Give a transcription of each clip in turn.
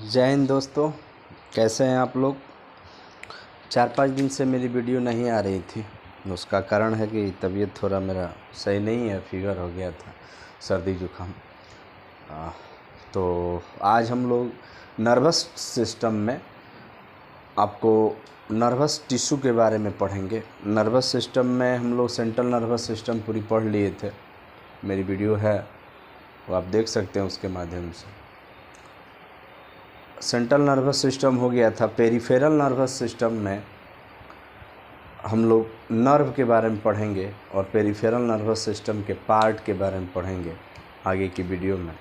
जय हिंद दोस्तों, कैसे हैं आप लोग। 4-5 दिन से मेरी वीडियो नहीं आ रही थी। उसका कारण है कि तबीयत थोड़ा मेरा सही नहीं है, फीवर हो गया था, सर्दी जुकाम। तो आज हम लोग नर्वस सिस्टम में आपको नर्वस टिश्यू के बारे में पढ़ेंगे। नर्वस सिस्टम में हम लोग सेंट्रल नर्वस सिस्टम पूरी पढ़ लिए थे। मेरी वीडियो है, वो आप देख सकते हैं उसके माध्यम से। सेंट्रल नर्वस सिस्टम हो गया था। पेरिफेरल नर्वस सिस्टम में हम लोग नर्व के बारे में पढ़ेंगे और पेरिफेरल नर्वस सिस्टम के पार्ट के बारे में पढ़ेंगे आगे की वीडियो में।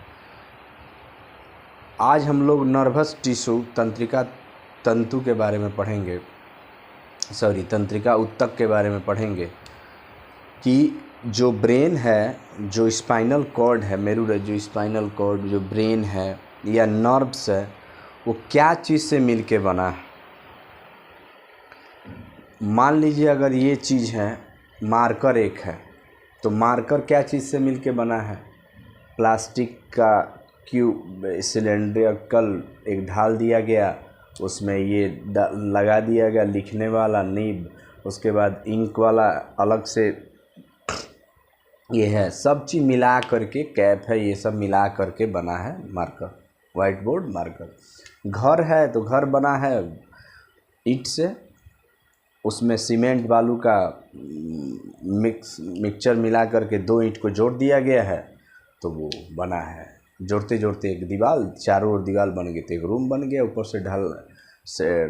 आज हम लोग नर्वस टिश्यू तंत्रिका तंतु के बारे में पढ़ेंगे, तंत्रिका ऊतक के बारे में पढ़ेंगे कि जो ब्रेन है, जो स्पाइनल कॉर्ड है, मेरुरज्जु जो स्पाइनल कॉर्ड, जो ब्रेन है या नर्व्स है, वो क्या चीज़ से मिलके बना है। मान लीजिए अगर ये चीज़ है, मार्कर एक है, तो मार्कर क्या चीज़ से मिलके बना है। प्लास्टिक का क्यूब सिलेंड्रिकल एक ढाल दिया गया, उसमें ये लगा दिया गया लिखने वाला नीब, उसके बाद इंक वाला अलग से ये है, सब चीज़ मिला करके कैप है, ये सब मिला करके बना है मार्कर, वाइट बोर्ड मार्कर। घर है तो घर बना है ईंट से, उसमें सीमेंट बालू का मिक्सचर मिला करके 2 ईंट को जोड़ दिया गया है, तो वो बना है। जोड़ते जोड़ते एक दीवार, चारों ओर दीवार बन गई, तो एक रूम बन गया। ऊपर से ढल से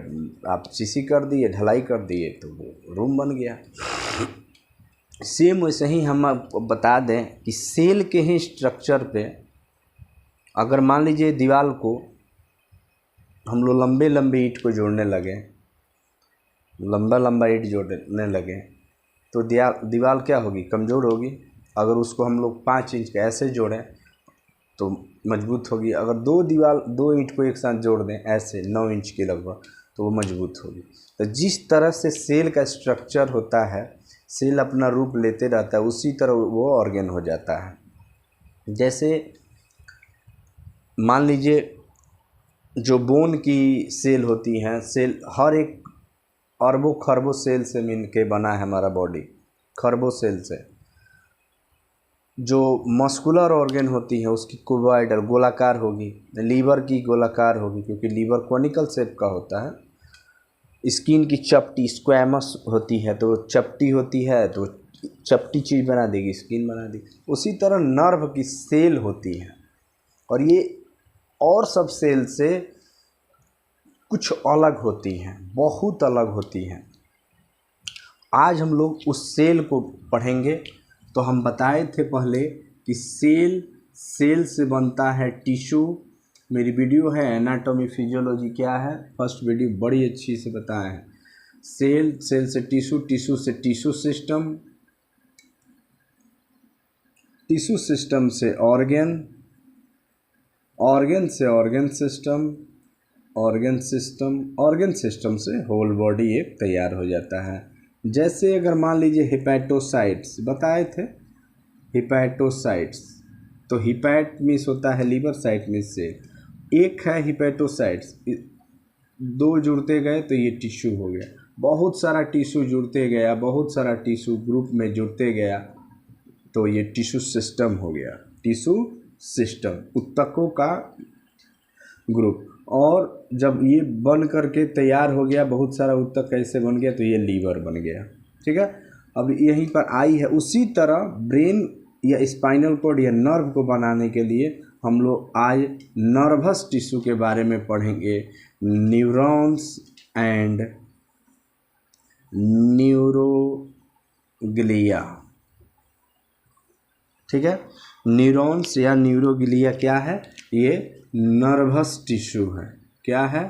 आप सीसी कर दिए, ढलाई कर दिए, तो वो रूम बन गया। सेम वैसे ही हम आपको बता दें कि सेल के ही स्ट्रक्चर पे अगर मान लीजिए दीवार को हम लोग लंबे लंबे ईंट को जोड़ने लगे, लंबा ईंट जोड़ने लगे, तो दीवार क्या होगी, कमज़ोर होगी। अगर उसको हम लोग 5 इंच का ऐसे जोड़ें तो मजबूत होगी। अगर 2 ईंट को एक साथ जोड़ दें ऐसे 9 इंच की लगभग, तो वो मजबूत होगी। तो जिस तरह से सेल का स्ट्रक्चर होता है, सेल अपना रूप लेते रहता है, उसी तरह वो ऑर्गेन हो जाता है। जैसे मान लीजिए जो बोन की सेल होती हैं, सेल हर एक अरबों खरबों सेल से मिल के बना है हमारा बॉडी, खरबों सेल से। जो मस्कुलर ऑर्गन होती है उसकी क्यूबॉइडल गोलाकार होगी, लीवर की गोलाकार होगी क्योंकि लीवर कोनिकल शेप का होता है। स्किन की चपटी स्क्वैमस होती है, तो चपटी होती है तो चपटी चीज़ बना देगी, स्किन बना देगी। उसी तरह नर्व की सेल होती है, और ये और सब सेल से कुछ अलग होती हैं, बहुत अलग होती हैं। आज हम लोग उस सेल को पढ़ेंगे। तो हम बताए थे पहले कि सेल से बनता है टिश्यू। मेरी वीडियो है एनाटॉमी फिजियोलॉजी क्या है, फर्स्ट वीडियो बड़ी अच्छी से बताया है। सेल से टिश्यू, टिश्यू से टिश्यू सिस्टम, टिश्यू सिस्टम से ऑर्गन, ऑर्गन से ऑर्गन सिस्टम, ऑर्गन सिस्टम से होल बॉडी एक तैयार हो जाता है। जैसे अगर मान लीजिए हिपैटोसाइट्स बताए थे, हिपैटोसाइट्स, तो हिपैट मीन्स होता है लीवर, साइट मीन्स सेल। एक है हिपैटोसाइट्स, 2 जुड़ते गए तो ये टिश्यू हो गया। बहुत सारा टिश्यू जुड़ते गया, बहुत सारा टिश्यू ग्रुप में जुड़ते गया, तो ये टिश्यू सिस्टम हो गया। टिश्यू सिस्टम ऊतकों का ग्रुप। और जब ये बन करके तैयार हो गया, बहुत सारा ऊतक कैसे बन गया, तो ये लीवर बन गया। ठीक है, अब यहीं पर आई है। उसी तरह ब्रेन या स्पाइनल कॉर्ड या नर्व को बनाने के लिए हम लोग आज नर्वस टिश्यू के बारे में पढ़ेंगे। Neurons and neuroglia. ठीक है, न्यूरॉन्स या न्यूरोग्लिया क्या है, ये नर्वस टिश्यू है। क्या है,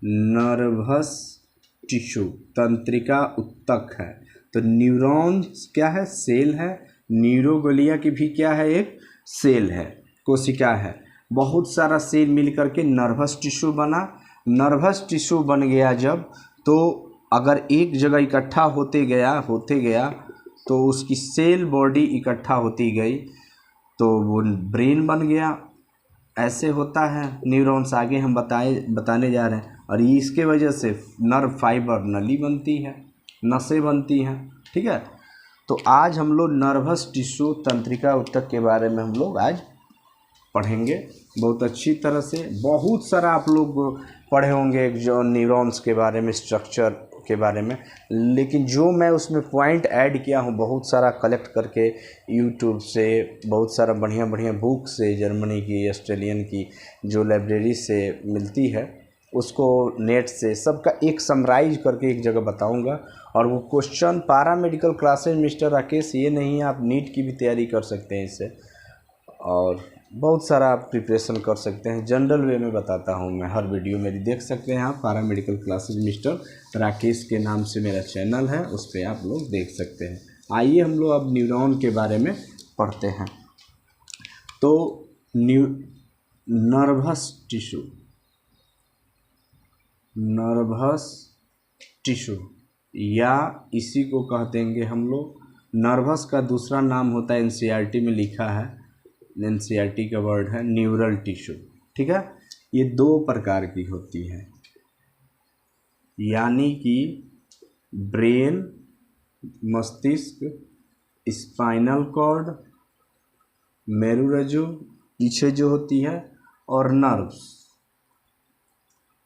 नर्वस टिश्यू, तंत्रिका ऊतक है। तो न्यूरॉन्स क्या है, सेल है। न्यूरोग्लिया की भी क्या है, एक सेल है, कोशिका है। बहुत सारा सेल मिल करके नर्वस टिश्यू बना। नर्वस टिश्यू बन गया जब, तो अगर एक जगह इकट्ठा होते गया तो उसकी सेल बॉडी इकट्ठा होती गई, तो वो ब्रेन बन गया। ऐसे होता है न्यूरॉन्स, आगे हम बताने जा रहे हैं। और ये इसके वजह से नर्व फाइबर नली बनती है, नसें बनती हैं, ठीक है। तो आज हम लोग नर्वस टिश्यू तंत्रिका ऊतक के बारे में हम लोग आज पढ़ेंगे बहुत अच्छी तरह से। बहुत सारा आप लोग पढ़े होंगे जो न्यूरॉन्स के बारे में, स्ट्रक्चर के बारे में, लेकिन जो मैं उसमें पॉइंट ऐड किया हूँ बहुत सारा कलेक्ट करके यूट्यूब से, बहुत सारा बढ़िया बढ़िया बुक से, जर्मनी की, ऑस्ट्रेलियन की जो लाइब्रेरी से मिलती है उसको नेट से सबका एक समराइज करके एक जगह बताऊंगा। और वो क्वेश्चन पारा मेडिकल क्लासेज मिस्टर राकेश ये नहीं है, आप नीट की भी तैयारी कर सकते हैं इससे, और बहुत सारा आप प्रिपरेशन कर सकते हैं। जनरल वे में बताता हूँ मैं, हर वीडियो मेरी देख सकते हैं आप, पारा मेडिकल क्लासेज मिस्टर राकेश के नाम से मेरा चैनल है, उस पर आप लोग देख सकते हैं। आइए हम लोग अब न्यूरॉन के बारे में पढ़ते हैं। तो नर्वस टिश्यू या इसी को कह देंगे हम लोग, नर्वस का दूसरा नाम होता है, एनसीईआरटी में लिखा है, एनसीईआरटी का वर्ड है न्यूरल टिश्यू, ठीक है। ये दो प्रकार की होती है, यानी कि ब्रेन, मस्तिष्क, स्पाइनल कॉर्ड, मेरुरज्जु पीछे जो होती है, और नर्व्स,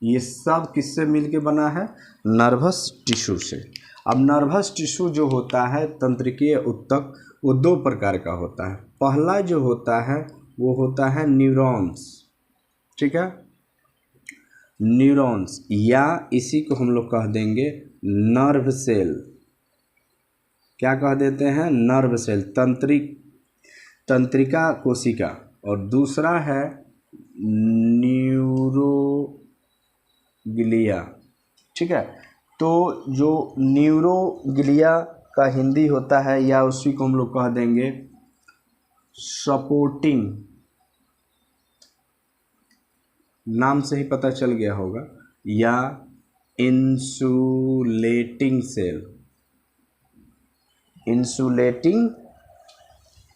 ये सब किससे मिलके बना है? नर्वस टिश्यू से। अब नर्वस टिश्यू जो होता है तंत्रिकीय ऊतक, वो दो प्रकार का होता है। पहला जो होता है वो होता है न्यूरॉन्स, ठीक है, न्यूरॉन्स, या इसी को हम लोग कह देंगे नर्व सेल। क्या कह देते हैं? नर्व सेल, तंत्रिका कोशिका। और दूसरा है न्यूरोग्लिया, ठीक है। तो जो न्यूरोग्लिया का हिंदी होता है, या उसी को हम लोग कह देंगे सपोर्टिंग, नाम से ही पता चल गया होगा, या इंसुलेटिंग सेल, इंसुलेटिंग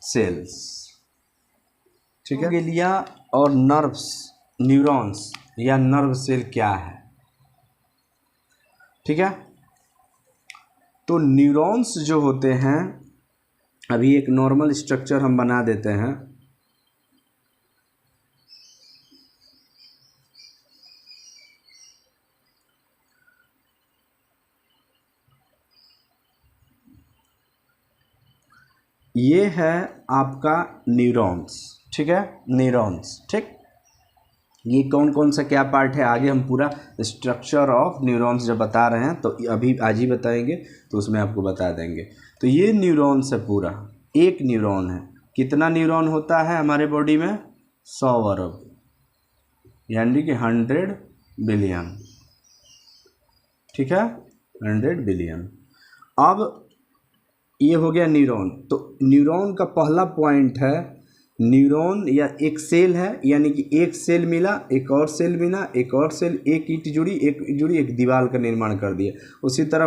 सेल्स, ठीक है। ग्लिया और नर्व्स, न्यूरॉन्स या नर्व सेल क्या है, ठीक है। तो न्यूरॉन्स जो होते हैं, अभी एक नॉर्मल स्ट्रक्चर हम बना देते हैं। ये है आपका न्यूरॉन्स, ठीक है, न्यूरॉन्स, ठीक। ये कौन कौन सा क्या पार्ट है, आगे हम पूरा स्ट्रक्चर ऑफ न्यूरॉन्स जब बता रहे हैं तो अभी आज ही बताएंगे, तो उसमें आपको बता देंगे। तो ये न्यूरॉन्स है, पूरा एक न्यूरॉन है। कितना न्यूरॉन होता है हमारे बॉडी में? 100 अरब, यानी कि 100 बिलियन, ठीक है, 100 बिलियन। अब ये हो गया न्यूरॉन। तो न्यूरॉन का पहला पॉइंट है, न्यूरॉन या एक सेल है, यानी कि एक सेल मिला, एक और सेल मिला, एक और सेल, एक ईंट जुड़ी, एक दीवार का निर्माण कर दिया। उसी तरह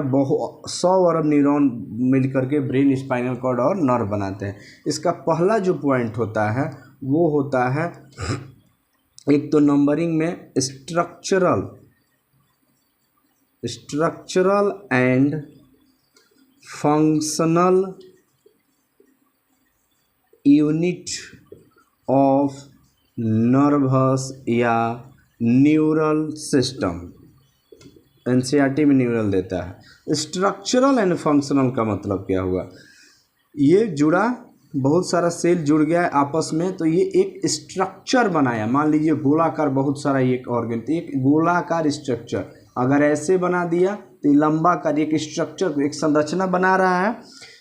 100 अरब न्यूरॉन मिल करके ब्रेन, स्पाइनल कॉर्ड और नर्व बनाते हैं। इसका पहला जो पॉइंट होता है वो होता है, एक तो नंबरिंग में structural and functional unit of nervous या न्यूरल सिस्टम। एनसीईआरटी में न्यूरल देता है। स्ट्रक्चरल एंड फंक्शनल का मतलब क्या हुआ? ये जुड़ा, बहुत सारा सेल जुड़ गया है आपस में, तो ये एक स्ट्रक्चर बनाया। मान लीजिए गोलाकार, बहुत सारा एक ऑर्गन, तो एक गोलाकार स्ट्रक्चर अगर ऐसे बना दिया तो लंबा कर एक स्ट्रक्चर, एक संरचना बना रहा है।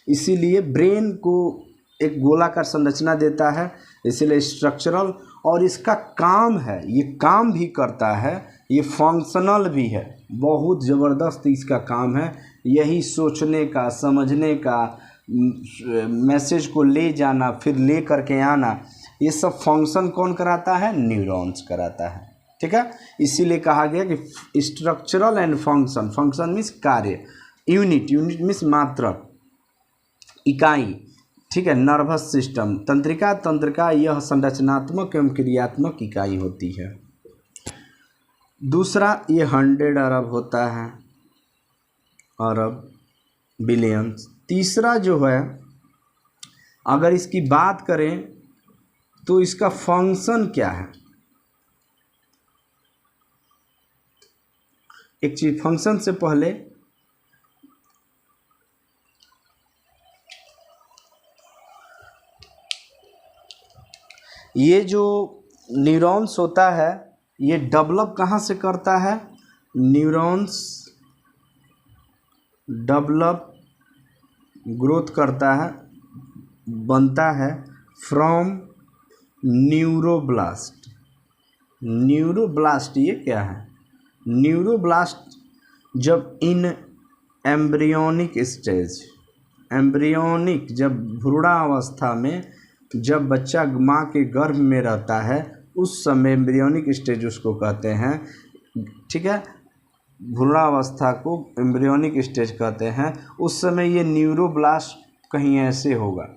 इसीलिए ब्रेन को एक गोलाकार संरचना देता है, इसीलिए स्ट्रक्चरल। और इसका काम है, ये काम भी करता है, ये फंक्शनल भी है, बहुत ज़बरदस्त इसका काम है। यही सोचने का, समझने का, मैसेज को ले जाना, फिर ले करके आना, ये सब फंक्शन कौन कराता है? न्यूरॉन्स कराता है, ठीक है। इसीलिए कहा गया कि स्ट्रक्चरल एंड फंक्शन मीन्स कार्य, यूनिट मीन्स मात्रक, इकाई, ठीक है। नर्वस सिस्टम, तंत्रिका तंत्र का यह संरचनात्मक एवं क्रियात्मक इकाई होती है। दूसरा, ये 100 अरब होता है, अरब, बिलियंस। तीसरा जो है, अगर इसकी बात करें तो इसका फंक्शन क्या है। एक चीज, फंक्शन से पहले ये जो न्यूरॉन्स होता है ये डेवलप कहाँ से करता है। न्यूरॉन्स डेवलप, ग्रोथ करता है, बनता है फ्रॉम न्यूरोब्लास्ट। न्यूरोब्लास्ट ये क्या है। न्यूरोब्लास्ट जब इन एम्ब्रियोनिक स्टेज, एम्ब्रियोनिक जब भ्रूणावस्था में, जब बच्चा माँ के गर्भ में रहता है उस समय एम्ब्रियोनिक स्टेज उसको कहते हैं। ठीक है, भ्रूणावस्था को एम्ब्रियोनिक स्टेज कहते हैं। उस समय ये न्यूरोब्लास्ट कहीं ऐसे होगा,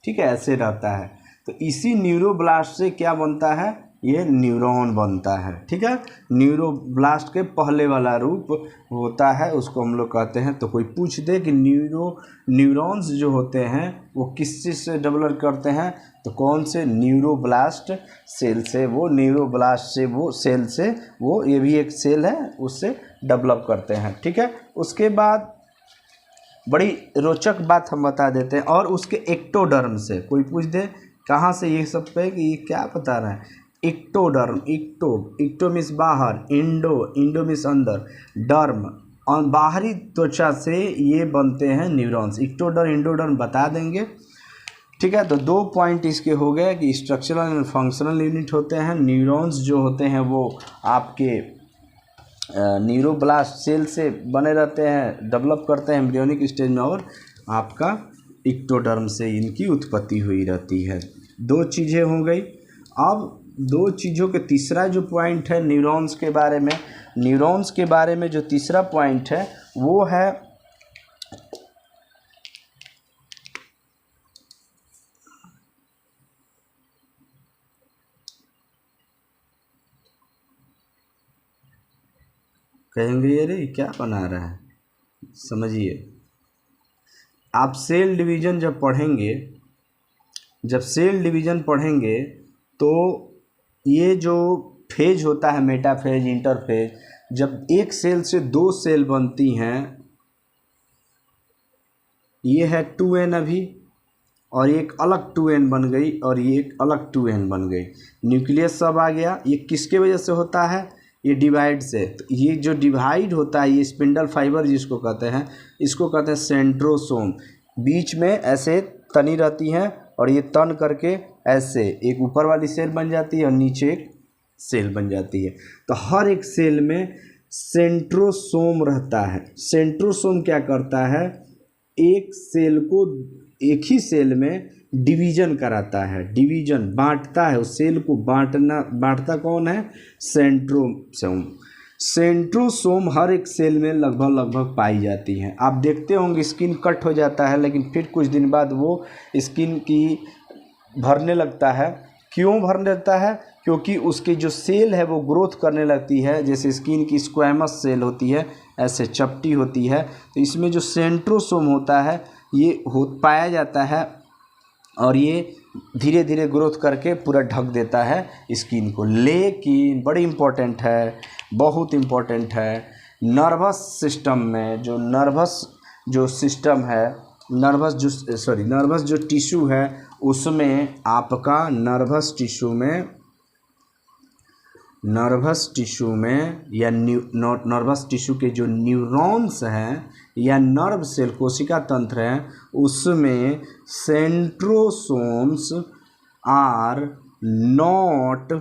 ठीक है, ऐसे रहता है। तो इसी न्यूरोब्लास्ट से क्या बनता है, ये न्यूरॉन बनता है। ठीक है, न्यूरोब्लास्ट के पहले वाला रूप होता है, उसको हम लोग कहते हैं। तो कोई पूछ दे कि न्यूरॉन्स जो होते हैं वो किस चीज़ से डेवलप करते हैं, तो कौन से, न्यूरोब्लास्ट सेल से। वो न्यूरोब्लास्ट से, वो सेल से, वो ये भी एक सेल है, उससे डेवलप करते हैं। ठीक है, उसके बाद बड़ी रोचक बात हम बता देते हैं, और उसके एक्टोडर्म से। कोई पूछ दे कहाँ से ये सब पे, कि ये क्या बता रहा है। एक्टोडर्म, एक्टो मीन्स बाहर, इंडो मीन्स अंदर, डर्म बाहरी त्वचा से ये बनते हैं न्यूरॉन्स। एक्टोडर्म इंडोडर्म बता देंगे। ठीक है, तो 2 पॉइंट इसके हो गए कि स्ट्रक्चरल एंड फंक्शनल यूनिट होते हैं। न्यूरॉन्स जो होते हैं वो आपके न्यूरोब्लास्ट सेल से बने रहते हैं, डेवलप करते हैं एम्ब्रियोनिक स्टेज में, और आपका एक्टोडर्म से इनकी उत्पत्ति हुई रहती है। 2 चीज़ें हो गई। अब 2 चीज़ों के तीसरा जो पॉइंट है न्यूरॉन्स के बारे में, न्यूरॉन्स के बारे में जो तीसरा पॉइंट है वो है कहेंगे अरे क्या बना रहा है। समझिए, आप सेल डिवीज़न जब पढ़ेंगे, जब सेल डिवीज़न पढ़ेंगे तो ये जो फेज होता है, मेटाफेज, इंटरफेज, जब एक सेल से 2 सेल बनती हैं, ये है 2n अभी, और एक अलग 2n बन गई, और ये एक अलग 2n बन गई। न्यूक्लियस सब आ गया। ये किसके वजह से होता है, ये डिवाइड से। तो ये जो डिवाइड होता है, ये स्पिंडल फाइबर जिसको कहते हैं, इसको कहते हैं सेंट्रोसोम। बीच में ऐसे तनी रहती हैं, और ये तन करके ऐसे एक ऊपर वाली सेल बन जाती है और नीचे एक सेल बन जाती है। तो हर एक सेल में सेंट्रोसोम रहता है। सेंट्रोसोम क्या करता है, एक सेल को, एक ही सेल में डिवीजन कराता है, डिवीजन बांटता है। उस सेल को बांटता कौन है, सेंट्रोसोम। सेंट्रोसोम हर एक सेल में लगभग पाई जाती हैं। आप देखते होंगे स्किन कट हो जाता है, लेकिन फिर कुछ दिन बाद वो स्किन की भरने लगता है। क्यों भरने लगता है, क्योंकि उसकी जो सेल है वो ग्रोथ करने लगती है। जैसे स्किन की स्क्वैमस सेल होती है, ऐसे चपटी होती है, तो इसमें जो सेंट्रोसोम होता है ये पाया जाता है, और ये धीरे धीरे ग्रोथ करके पूरा ढक देता है स्किन को। लेकिन बड़ी इम्पोर्टेंट है, बहुत इम्पोर्टेंट है, नर्वस सिस्टम में जो नर्वस जो सिस्टम है, नर्वस जो टिश्यू है, उसमें आपका नर्वस टिश्यू में या नर्वस टिश्यू के जो न्यूरॉन्स हैं या नर्व सेल, कोशिका तंत्र हैं, उसमें सेंट्रोसोम्स आर नॉट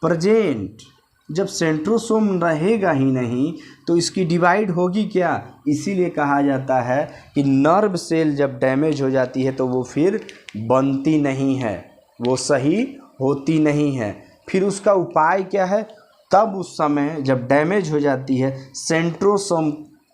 प्रेजेंट। जब सेंट्रोसोम रहेगा ही नहीं तो इसकी डिवाइड होगी क्या। इसीलिए कहा जाता है कि नर्व सेल जब डैमेज हो जाती है तो वो फिर बनती नहीं है, वो सही होती नहीं है। फिर उसका उपाय क्या है, तब उस समय जब डैमेज हो जाती है, सेंट्रोसोम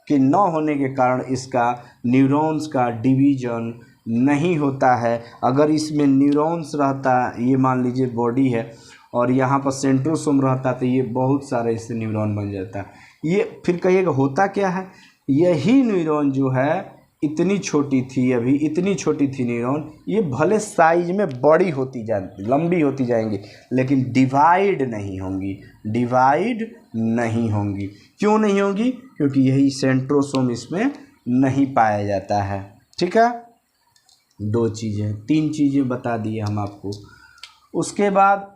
के न होने के कारण इसका न्यूरॉन्स का डिवीजन नहीं होता है। अगर इसमें न्यूरॉन्स रहता, ये मान लीजिए बॉडी है और यहाँ पर सेंट्रोसोम रहता तो ये बहुत सारे इससे न्यूरॉन बन जाता। ये फिर कहिएगा होता क्या है, यही न्यूरॉन जो है इतनी छोटी थी, अभी इतनी छोटी थी न्यूरॉन, ये भले साइज में बड़ी होती जाती, लंबी होती जाएंगी, लेकिन डिवाइड नहीं होंगी, डिवाइड नहीं होंगी। क्यों नहीं होंगी? क्योंकि यही सेंट्रोसोम इसमें नहीं पाया जाता है। ठीक है, दो चीज़ें, तीन चीज़ें बता दिए हम आपको। उसके बाद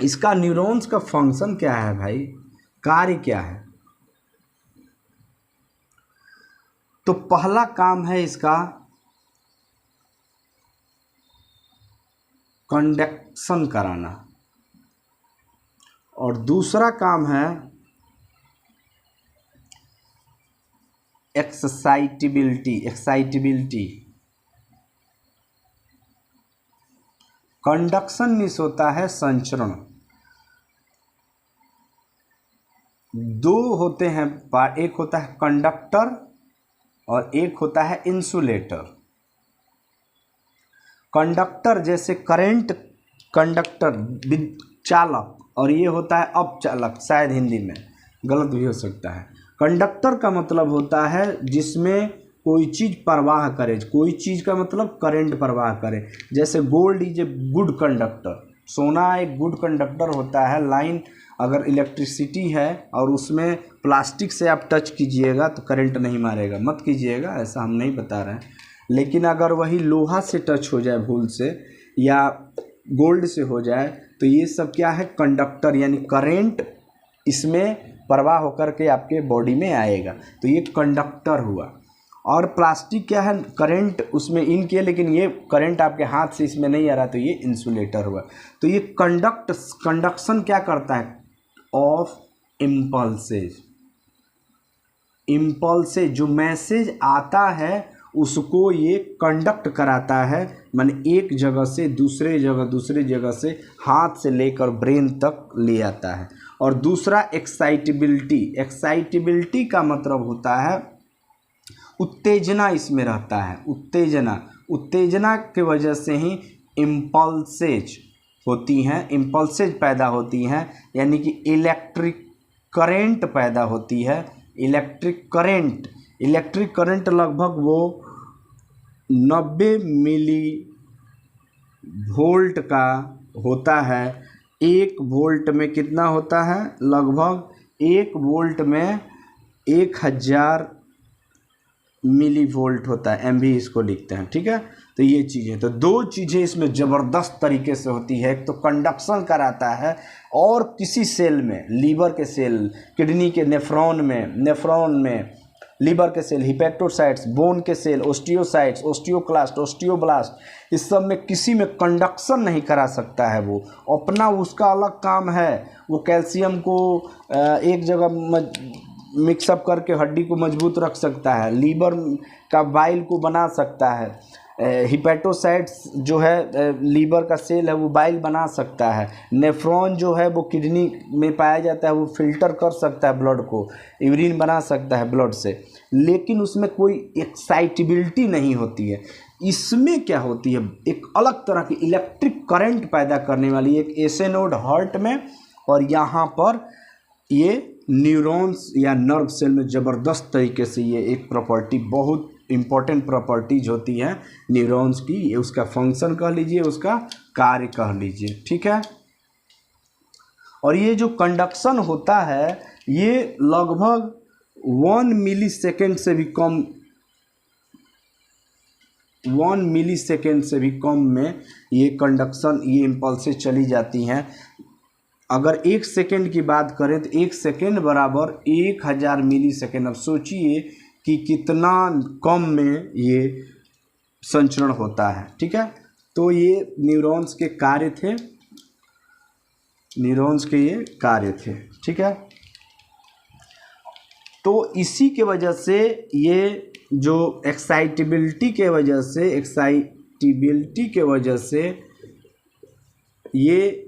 इसका न्यूरॉन्स का फंक्शन क्या है भाई, कार्य क्या है? तो पहला काम है इसका कंडक्शन कराना, और दूसरा काम है एक्साइटेबिलिटी। कंडक्शन मीन्स होता है संचरण। दो होते हैं, एक होता है कंडक्टर और एक होता है इंसुलेटर। कंडक्टर जैसे करंट कंडक्टर चालक, और ये होता है अपचालक, शायद हिंदी में गलत भी हो सकता है। कंडक्टर का मतलब होता है जिसमें कोई चीज़ प्रवाह करे, कोई चीज़ का मतलब करंट प्रवाह करे। जैसे gold is a good conductor, सोना एक गुड कंडक्टर होता है। लाइन अगर इलेक्ट्रिसिटी है और उसमें प्लास्टिक से आप टच कीजिएगा तो करंट नहीं मारेगा, मत कीजिएगा, ऐसा हम नहीं बता रहे हैं। लेकिन अगर वही लोहा से टच हो जाए भूल से या गोल्ड से हो जाए तो ये सब क्या है, कंडक्टर, यानी करंट इसमें प्रवाह होकर के आपके बॉडी में आएगा, तो ये कंडक्टर हुआ। और प्लास्टिक क्या है, करंट उसमें इन किया लेकिन ये करंट आपके हाथ से इसमें नहीं आ रहा, तो ये इंसुलेटर हुआ। तो ये कंडक्शन क्या करता है, ऑफ इम्पल्सेज। इम्पल्सेज जो मैसेज आता है उसको ये कंडक्ट कराता है, माने एक जगह से दूसरे जगह से हाथ से लेकर ब्रेन तक ले आता है। और दूसरा एक्साइटेबिलिटी का मतलब होता है उत्तेजना, इसमें रहता है उत्तेजना के वजह से ही इम्पल्सेज होती हैं, इम्पल्सेज पैदा होती हैं, यानी कि इलेक्ट्रिक करंट पैदा होती है। इलेक्ट्रिक करंट लगभग वो 90 मिली वोल्ट का होता है। 1 वोल्ट में कितना होता है, लगभग 1 वोल्ट में 1000 मिली वोल्ट होता है, एमवी इसको लिखते हैं। ठीक है, तो ये चीज़ें, तो दो चीज़ें इसमें ज़बरदस्त तरीके से होती है। एक तो कंडक्शन कराता है, और किसी सेल में, लीवर के सेल, किडनी के नेफ्रॉन में लीवर के सेल, हिपैटोसाइट्स, बोन के सेल, ओस्टियोसाइट्स, ओस्टियोक्लास्ट, ओस्टियोब्लास्ट, इस सब में किसी में कंडक्शन नहीं करा सकता है। वो अपना उसका अलग काम है। वो कैल्शियम को एक जगह मिक्सअप करके हड्डी को मजबूत रख सकता है, लीवर का बाइल को बना सकता है, हिपैटोसाइट्स जो है लीवर का सेल है वो बाइल बना सकता है, नेफ्रॉन जो है वो किडनी में पाया जाता है, वो फिल्टर कर सकता है ब्लड को, यूरिन बना सकता है ब्लड से, लेकिन उसमें कोई एक्साइटेबिलिटी नहीं होती है। इसमें क्या होती है, एक अलग तरह की इलेक्ट्रिक करंट पैदा करने वाली एक एसे नोड हार्ट में, और यहाँ पर ये न्यूरॉन्स या नर्व सेल में ज़बरदस्त तरीके से ये एक प्रॉपर्टी, बहुत इम्पॉर्टेंट प्रॉपर्टीज होती हैं न्यूरॉन्स की। ये उसका फंक्शन कह लीजिए, उसका कार्य कह लीजिए। ठीक है, और ये जो कंडक्शन होता है ये लगभग 1 मिलीसेकेंड से भी कम, 1 मिलीसेकेंड से भी कम में ये कंडक्शन, ये इम्पल्सेस चली जाती हैं। अगर 1 सेकेंड की बात करें तो 1 सेकेंड बराबर 1000 मिलीसेकेंड। अब सोचिए कि कितना कम में ये संचरण होता है। ठीक है, तो ये न्यूरॉन्स के कार्य थे, ये कार्य थे। ठीक है, तो इसी के वजह से ये जो एक्साइटेबिलिटी के वजह से ये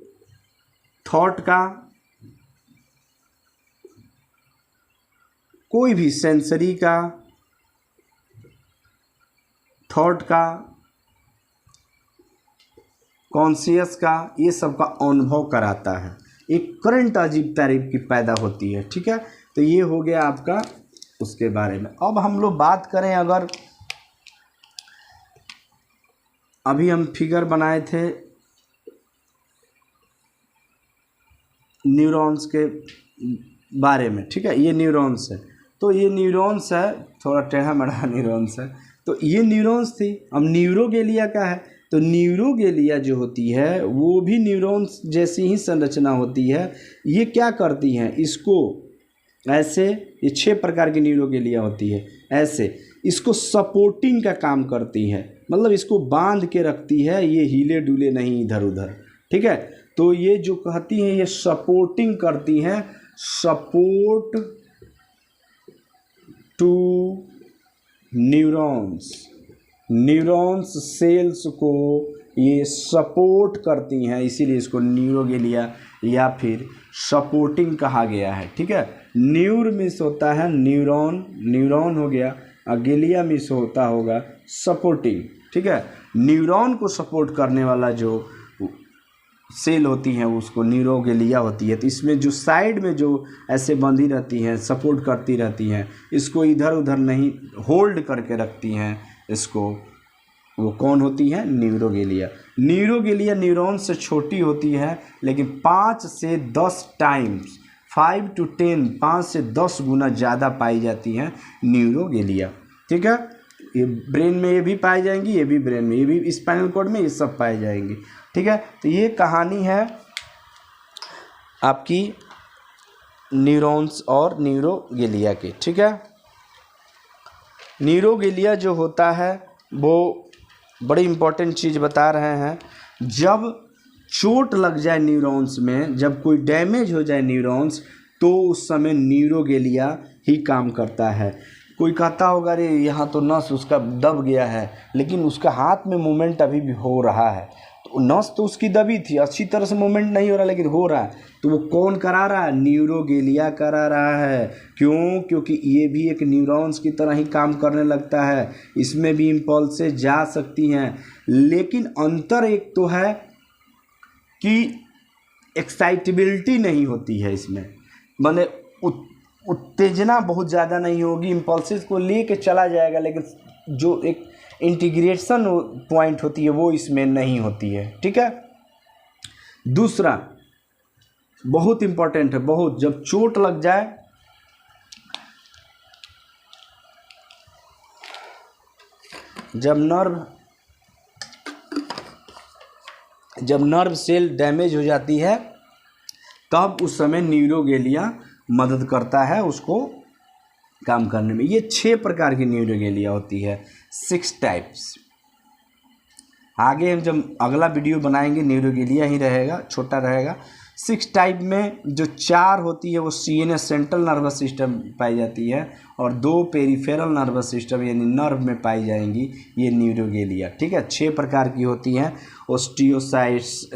थॉट का, कोई भी सेंसरी का, थॉट का, कॉन्शियस का, ये सब का अनुभव कराता है। एक करंट अजीब टाइप की पैदा होती है। ठीक है, तो ये हो गया आपका उसके बारे में। अब हम लोग बात करें, अगर अभी हम फिगर बनाए थे न्यूरॉन्स के बारे में। ठीक है, ये न्यूरॉन्स है, तो ये न्यूरॉन्स है, थोड़ा टेढ़ा मेढ़ा न्यूरॉन्स है, तो ये न्यूरॉन्स थी। अब न्यूरोगेलिया का है, तो न्यूरोगेलिया जो होती है वो भी न्यूरॉन्स जैसी ही संरचना होती है। ये क्या करती हैं, इसको ऐसे, ये 6 प्रकार की न्यूरोगेलिया होती है। ऐसे इसको सपोर्टिंग का काम करती है, मतलब इसको बांध के रखती है, ये हिले डुले नहीं इधर उधर। ठीक है, तो ये जो कहती हैं ये सपोर्टिंग करती हैं, support to neurons, neurons cells को ये सपोर्ट करती हैं, इसीलिए इसको न्यूरोगेलिया या फिर सपोर्टिंग कहा गया है। ठीक है, न्यूर मिस होता है न्यूरॉन, न्यूरॉन हो गया, गेलिया मिस होता होगा सपोर्टिंग। ठीक है, न्यूरॉन को सपोर्ट करने वाला जो सेल होती हैं उसको न्यूरोगेलिया होती है। तो इसमें जो साइड में जो ऐसे बंधी रहती हैं, सपोर्ट करती रहती हैं, इसको इधर उधर नहीं होल्ड करके रखती हैं इसको, वो कौन होती है, न्यूरोगेलिया। न्यूरोगेलिया न्यूरॉन से छोटी होती है, लेकिन 5 से 10 टाइम्स, 5 to 10, 5 से 10 गुना ज़्यादा पाई जाती हैं न्यूरोगेलिया। ठीक है, ये ब्रेन में ये भी पाई जाएंगी, ये भी ब्रेन में, ये भी स्पाइनल कॉर्ड में, ये सब पाई जाएंगी। ठीक है, तो ये कहानी है आपकी न्यूरॉन्स और न्यूरोगेलिया की। ठीक है, न्यूरोगेलिया जो होता है वो बड़ी इम्पोर्टेंट चीज़ बता रहे हैं। जब चोट लग जाए न्यूरॉन्स में, जब कोई डैमेज हो जाए न्यूरॉन्स, तो उस समय न्यूरोगेलिया ही काम करता है। कोई कहता होगा अरे यहाँ तो नस उसका दब गया है, लेकिन उसका हाथ में मूवमेंट अभी भी हो रहा है, तो नस तो उसकी दबी थी, अच्छी तरह से मूवमेंट नहीं हो रहा, लेकिन हो रहा है, तो वो कौन करा रहा है, न्यूरोगेलिया करा रहा है। क्यों, क्योंकि ये भी एक न्यूरॉन्स की तरह ही काम करने लगता है, इसमें भी इम्पल्सेस जा सकती हैं, लेकिन अंतर एक तो है कि एक्साइटेबिलिटी नहीं होती है इसमें, माने उत्तेजना बहुत ज़्यादा नहीं होगी, इम्पल्सेस को लेके चला जाएगा, लेकिन जो एक इंटीग्रेशन पॉइंट होती है वो इसमें नहीं होती है। ठीक है, दूसरा बहुत इम्पोर्टेंट है, बहुत, जब चोट लग जाए, जब नर्व सेल डैमेज हो जाती है, तब उस समय न्यूरोगेलिया मदद करता है उसको काम करने में। ये 6 प्रकार की न्यूरोगेलिया होती है, 6 टाइप्स। आगे हम जब अगला वीडियो बनाएंगे न्यूरोगेलिया ही रहेगा, छोटा रहेगा। 6 टाइप में जो 4 होती है वो CNS सेंट्रल नर्वस सिस्टम पाई जाती है, और 2 पेरिफेरल नर्वस सिस्टम यानी नर्व में पाई जाएंगी ये न्यूरोगेलिया। ठीक है, 6 प्रकार की होती हैं, ओस्टियोसाइट्स,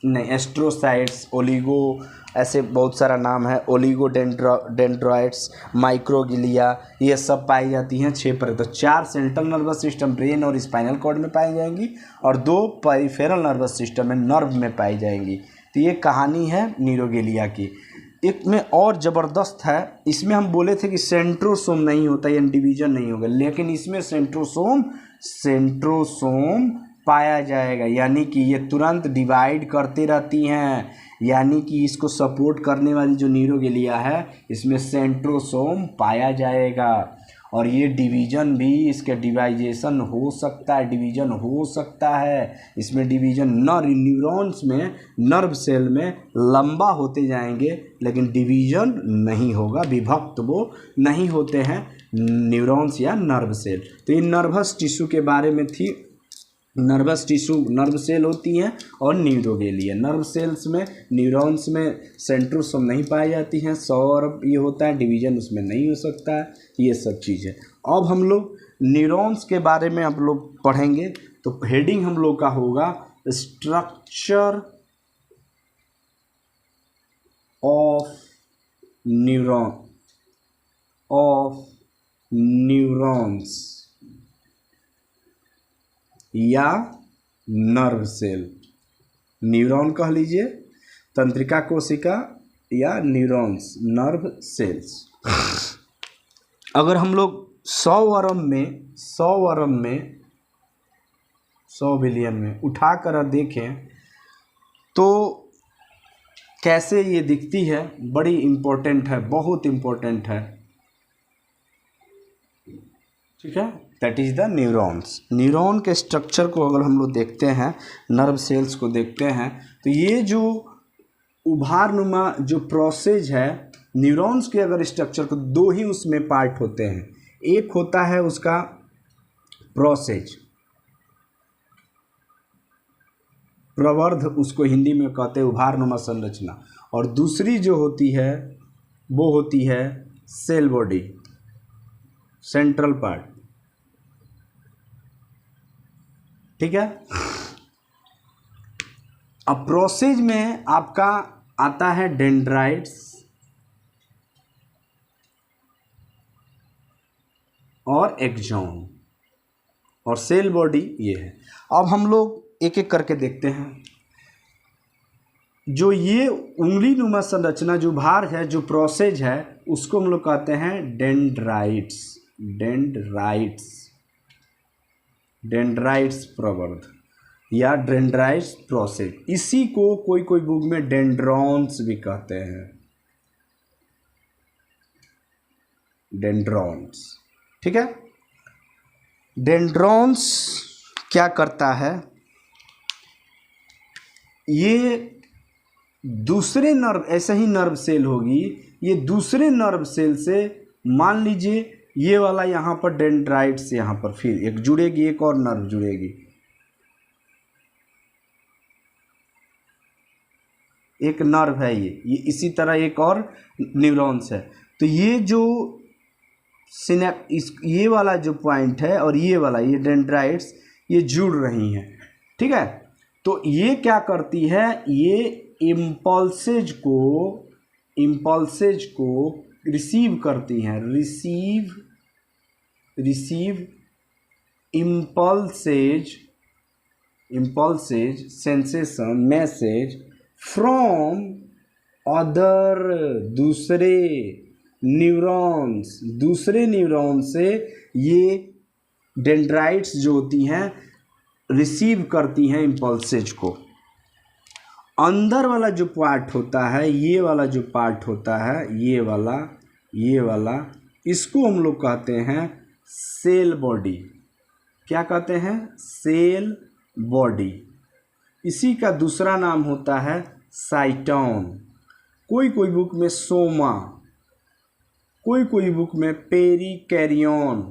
एस्ट्रोसाइट्स, ओलिगो, ऐसे बहुत सारा नाम है, ओलिगोडेंड्रॉइड्स, माइक्रोगिलिया, ये सब पाई जाती हैं 6 प्रकार। तो 4 सेंट्रल नर्वस सिस्टम ब्रेन और स्पाइनल कॉर्ड में पाई जाएंगी, और 2 पेरिफेरल नर्वस सिस्टम में नर्व में पाई जाएंगी। तो ये कहानी है न्यूरोगेलिया की। एक में और ज़बरदस्त है, इसमें हम बोले थे कि सेंट्रोसोम नहीं होता, यानी डिवीजन नहीं होगा, लेकिन इसमें सेंट्रोसोम पाया जाएगा, यानी कि ये तुरंत डिवाइड करते रहती हैं, यानी कि इसको सपोर्ट करने वाली जो न्यूरोगेलिया है इसमें सेंट्रोसोम पाया जाएगा, और ये डिवीज़न भी, इसका डिवाइजेशन हो सकता है, डिवीज़न हो सकता है, इसमें डिवीज़न न्यूरॉन्स में, नर्व सेल में लंबा होते जाएंगे, लेकिन डिवीज़न नहीं होगा, विभक्त वो नहीं होते हैं न्यूरॉन्स या नर्व सेल। तो ये नर्वस टिश्यू के बारे में थी। नर्वस टिश्यू, नर्व सेल होती हैं, और न्यूरोगेलिया, नर्व सेल्स में, न्यूरॉन्स में सेंट्रोसोम नहीं पाई जाती हैं, सौर ये होता है, डिवीजन उसमें नहीं हो सकता है, ये सब चीज़ें। अब हम लोग न्यूरॉन्स के बारे में आप लोग पढ़ेंगे, तो हेडिंग हम लोग का होगा स्ट्रक्चर ऑफ न्यूरॉन्स। या नर्व सेल, न्यूरॉन कह लीजिए, तंत्रिका कोशिका या न्यूरॉन्स, नर्व सेल्स। अगर हम लोग 100 बिलियन में उठा कर देखें तो कैसे ये दिखती है, बड़ी इम्पोर्टेंट है, बहुत इम्पोर्टेंट है, ठीक है। That is the neurons. Neuron के स्ट्रक्चर को अगर हम लोग देखते हैं, नर्व सेल्स को देखते हैं, तो ये जो उभारनुमा जो प्रोसेस है, न्यूरॉन्स के अगर स्ट्रक्चर को, दो ही उसमें पार्ट होते हैं। एक होता है उसका प्रोसेस, प्रवर्ध उसको हिंदी में कहते हैं, उभारनुमा संरचना, और दूसरी जो होती है वो होती है सेल बॉडी, सेंट्रल पार्ट, ठीक है। अब प्रोसेस में आपका आता है डेंड्राइट्स और एक्सॉन, और सेल बॉडी ये है। अब हम लोग एक एक करके देखते हैं। जो ये उंगली नुमा संरचना, जो भार है, जो प्रोसेस है, उसको हम लोग कहते हैं डेंड्राइट्स, डेंड्राइट्स प्रवर्ध या डेंड्राइट्स प्रोसेस। इसी को कोई कोई बुक में डेंड्रॉन्स भी कहते हैं, डेंड्रॉन्स, ठीक है। डेंड्रॉन्स क्या करता है, ये दूसरे नर्व, ऐसे ही नर्व सेल होगी, ये दूसरे नर्व सेल से, मान लीजिए ये वाला यहाँ पर डेंड्राइट्स, यहाँ पर फिर एक जुड़ेगी, एक और नर्व जुड़ेगी, एक नर्व है ये इसी तरह एक और न्यूरॉन्स है। तो ये जो ये वाला जो पॉइंट है और ये वाला, ये डेंड्राइट्स, ये जुड़ रही हैं, ठीक है। तो ये क्या करती है, ये इम्पल्सेज को रिसीव करती हैं, receive impulses sensation message from other, दूसरे न्यूरॉन से ये डेंड्राइट्स जो होती हैं रिसीव करती हैं इम्पल्सेज को। अंदर वाला जो पार्ट होता है, ये वाला जो पार्ट होता है, ये वाला, इसको हम लोग कहते हैं सेल बॉडी। क्या कहते हैं, सेल बॉडी। इसी का दूसरा नाम होता है साइटोन, कोई कोई बुक में सोमा, कोई कोई बुक में पेरिकैरियन,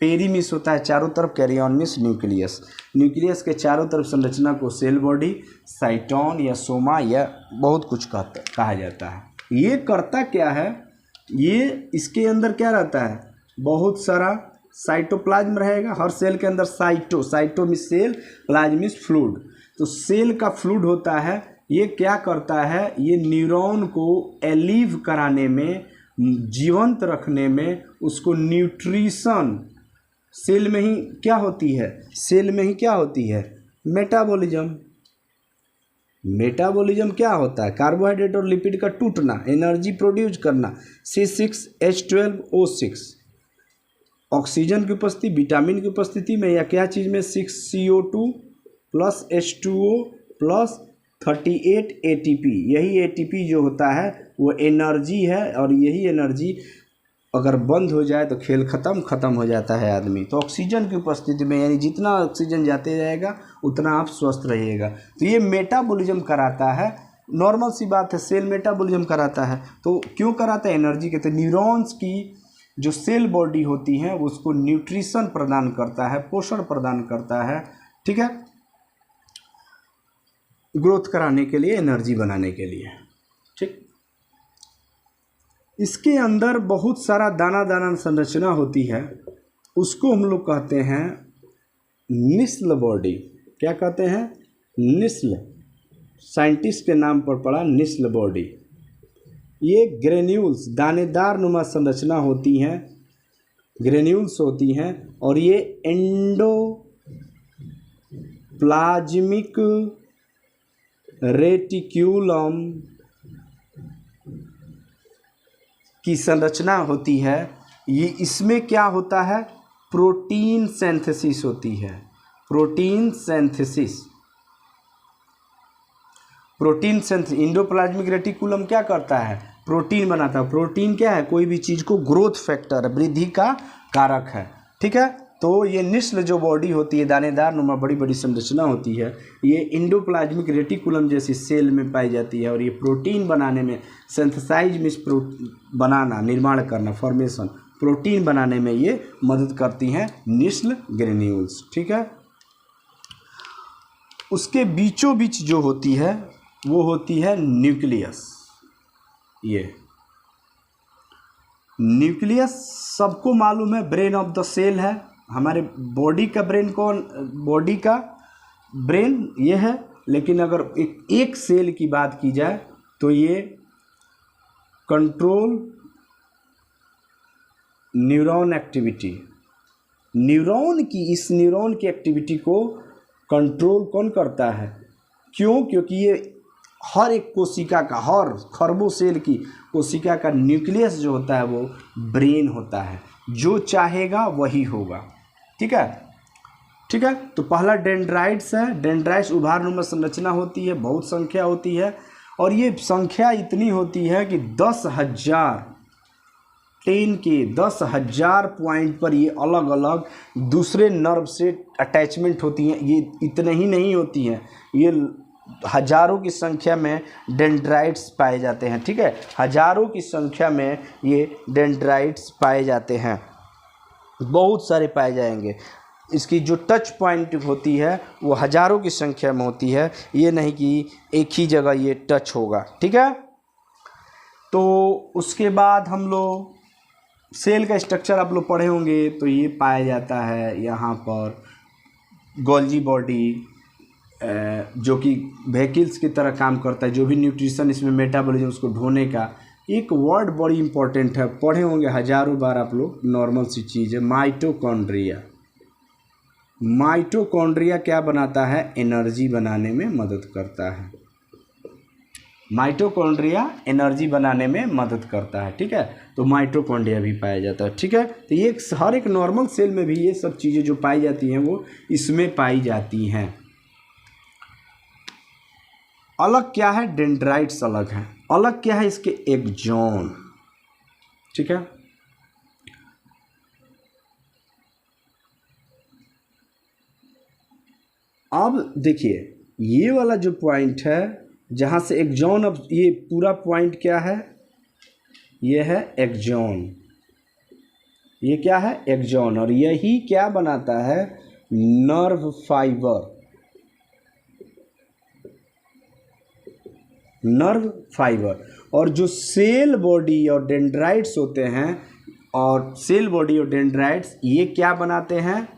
पेरी मिस होता है चारों तरफ, कैरियन मिस न्यूक्लियस के चारों तरफ संरचना को सेल बॉडी, साइटोन या सोमा या बहुत कुछ कहा जाता है। ये करता क्या है, ये इसके अंदर क्या रहता है, बहुत सारा साइटोप्लाज्म रहेगा हर सेल के अंदर। Cyto means cell, plasm means fluid. तो सेल का फ्लूइड होता है, ये क्या करता है, ये न्यूरॉन को एलिव कराने में, जीवंत रखने में, उसको न्यूट्रिशन, सेल में ही क्या होती है, मेटाबॉलिज्म क्या होता है, कार्बोहाइड्रेट और लिपिड का टूटना, एनर्जी प्रोड्यूस करना, C6H12O6, ऑक्सीजन की उपस्थिति, विटामिन की उपस्थिति में, या क्या चीज़ में, 6CO2 plus H2O plus 38 ATP। यही ATP जो होता है वो एनर्जी है, और यही एनर्जी अगर बंद हो जाए तो खेल ख़त्म हो जाता है आदमी। तो ऑक्सीजन की उपस्थिति में, यानी जितना ऑक्सीजन जाते जाएगा उतना आप स्वस्थ रहिएगा। तो ये मेटाबॉलिज्म कराता है, नॉर्मल सी बात है, सेल मेटाबॉलिज्म कराता है। तो क्यों कराता है, एनर्जी के। तो न्यूरॉन्स की जो सेल बॉडी होती है उसको न्यूट्रिशन प्रदान करता है, पोषण प्रदान करता है, ठीक है, ग्रोथ कराने के लिए, एनर्जी बनाने के लिए, ठीक। इसके अंदर बहुत सारा दाना संरचना होती है, उसको हम लोग कहते हैं निस्ल बॉडी। क्या कहते हैं, निस्ल, साइंटिस्ट के नाम पर पड़ा निस्ल बॉडी। ये ग्रेन्यूल्स दानेदार नुमा संरचना होती हैं, ग्रेन्यूल्स होती हैं, और ये एंडोप्लाज्मिक रेटिक्यूलम की संरचना होती है। ये इसमें क्या होता है, प्रोटीन सिंथेसिस होती है, प्रोटीन सिंथेसिस। इंडोप्लाज्मिक रेटिकुलम क्या करता है, प्रोटीन बनाता है। प्रोटीन क्या है, कोई भी चीज़ को ग्रोथ फैक्टर, वृद्धि का कारक है, ठीक है। तो ये निस्ल जो बॉडी होती है, दानेदार नुमा बड़ी बड़ी संरचना होती है, ये इंडोप्लाज्मिक रेटिकुलम जैसी सेल में पाई जाती है, और ये प्रोटीन बनाने में, सिंथेसाइज में बनाना, निर्माण करना, फॉर्मेशन, प्रोटीन बनाने में ये मदद करती हैं निस्ल ग्रेन्यूल्स, ठीक है। उसके बीचों बीच जो होती है वो होती है न्यूक्लियस। ये न्यूक्लियस सबको मालूम है, ब्रेन ऑफ द सेल है। हमारे बॉडी का ब्रेन कौन, बॉडी का ब्रेन ये है, लेकिन अगर एक सेल की बात की जाए तो ये कंट्रोल न्यूरॉन एक्टिविटी, न्यूरॉन की, इस न्यूरॉन की एक्टिविटी को कंट्रोल कौन करता है, क्यों, क्योंकि ये हर एक कोशिका का, हर खरबों सेल की कोशिका का न्यूक्लियस जो होता है वो ब्रेन होता है, जो चाहेगा वही होगा, ठीक है, ठीक है। तो पहला डेंड्राइट्स है। डेंड्राइट्स उभारनुमा संरचना होती है, बहुत संख्या होती है, और ये संख्या इतनी होती है कि 10,000 10,000 पॉइंट पर ये अलग अलग दूसरे नर्व से अटैचमेंट होती हैं। ये इतने ही नहीं होती हैं, ये हजारों की संख्या में डेंड्राइट्स पाए जाते हैं, ठीक है। हजारों की संख्या में ये डेंड्राइट्स पाए जाते हैं, बहुत सारे पाए जाएंगे। इसकी जो टच पॉइंट होती है वो हजारों की संख्या में होती है, ये नहीं कि एक ही जगह ये टच होगा, ठीक है। तो उसके बाद हम लोग सेल का स्ट्रक्चर आप लोग पढ़े होंगे, तो ये पाया जाता है यहाँ पर गोल्जी बॉडी, जो कि व्हीकल्स की तरह काम करता है, जो भी न्यूट्रिशन इसमें मेटाबॉलिज्म उसको ढोने का। एक वर्ड बड़ी इंपॉर्टेंट है, पढ़े होंगे हजारों बार आप लोग, नॉर्मल सी चीज़ है, माइटोकॉन्ड्रिया। माइटोकॉन्ड्रिया क्या बनाता है, एनर्जी बनाने में मदद करता है। माइटोकॉन्ड्रिया एनर्जी बनाने में मदद करता है, ठीक है। तो माइटोकॉन्ड्रिया भी पाया जाता है, ठीक है। तो ये हर एक नॉर्मल सेल में भी ये सब चीज़ें जो पाई जाती हैं वो इसमें पाई जाती हैं। अलग क्या है, डेंड्राइट्स अलग है। अलग क्या है, इसके एक्सॉन, ठीक है। अब देखिए ये वाला जो पॉइंट है जहाँ से एक्सॉन, अब ये पूरा पॉइंट क्या है, ये है एक्सॉन, ये क्या है, एक्सॉन, और यही क्या बनाता है, नर्व फाइबर, नर्व फाइबर। और जो सेल बॉडी और डेंड्राइट्स होते हैं, और सेल बॉडी और डेंड्राइट्स ये क्या बनाते हैं,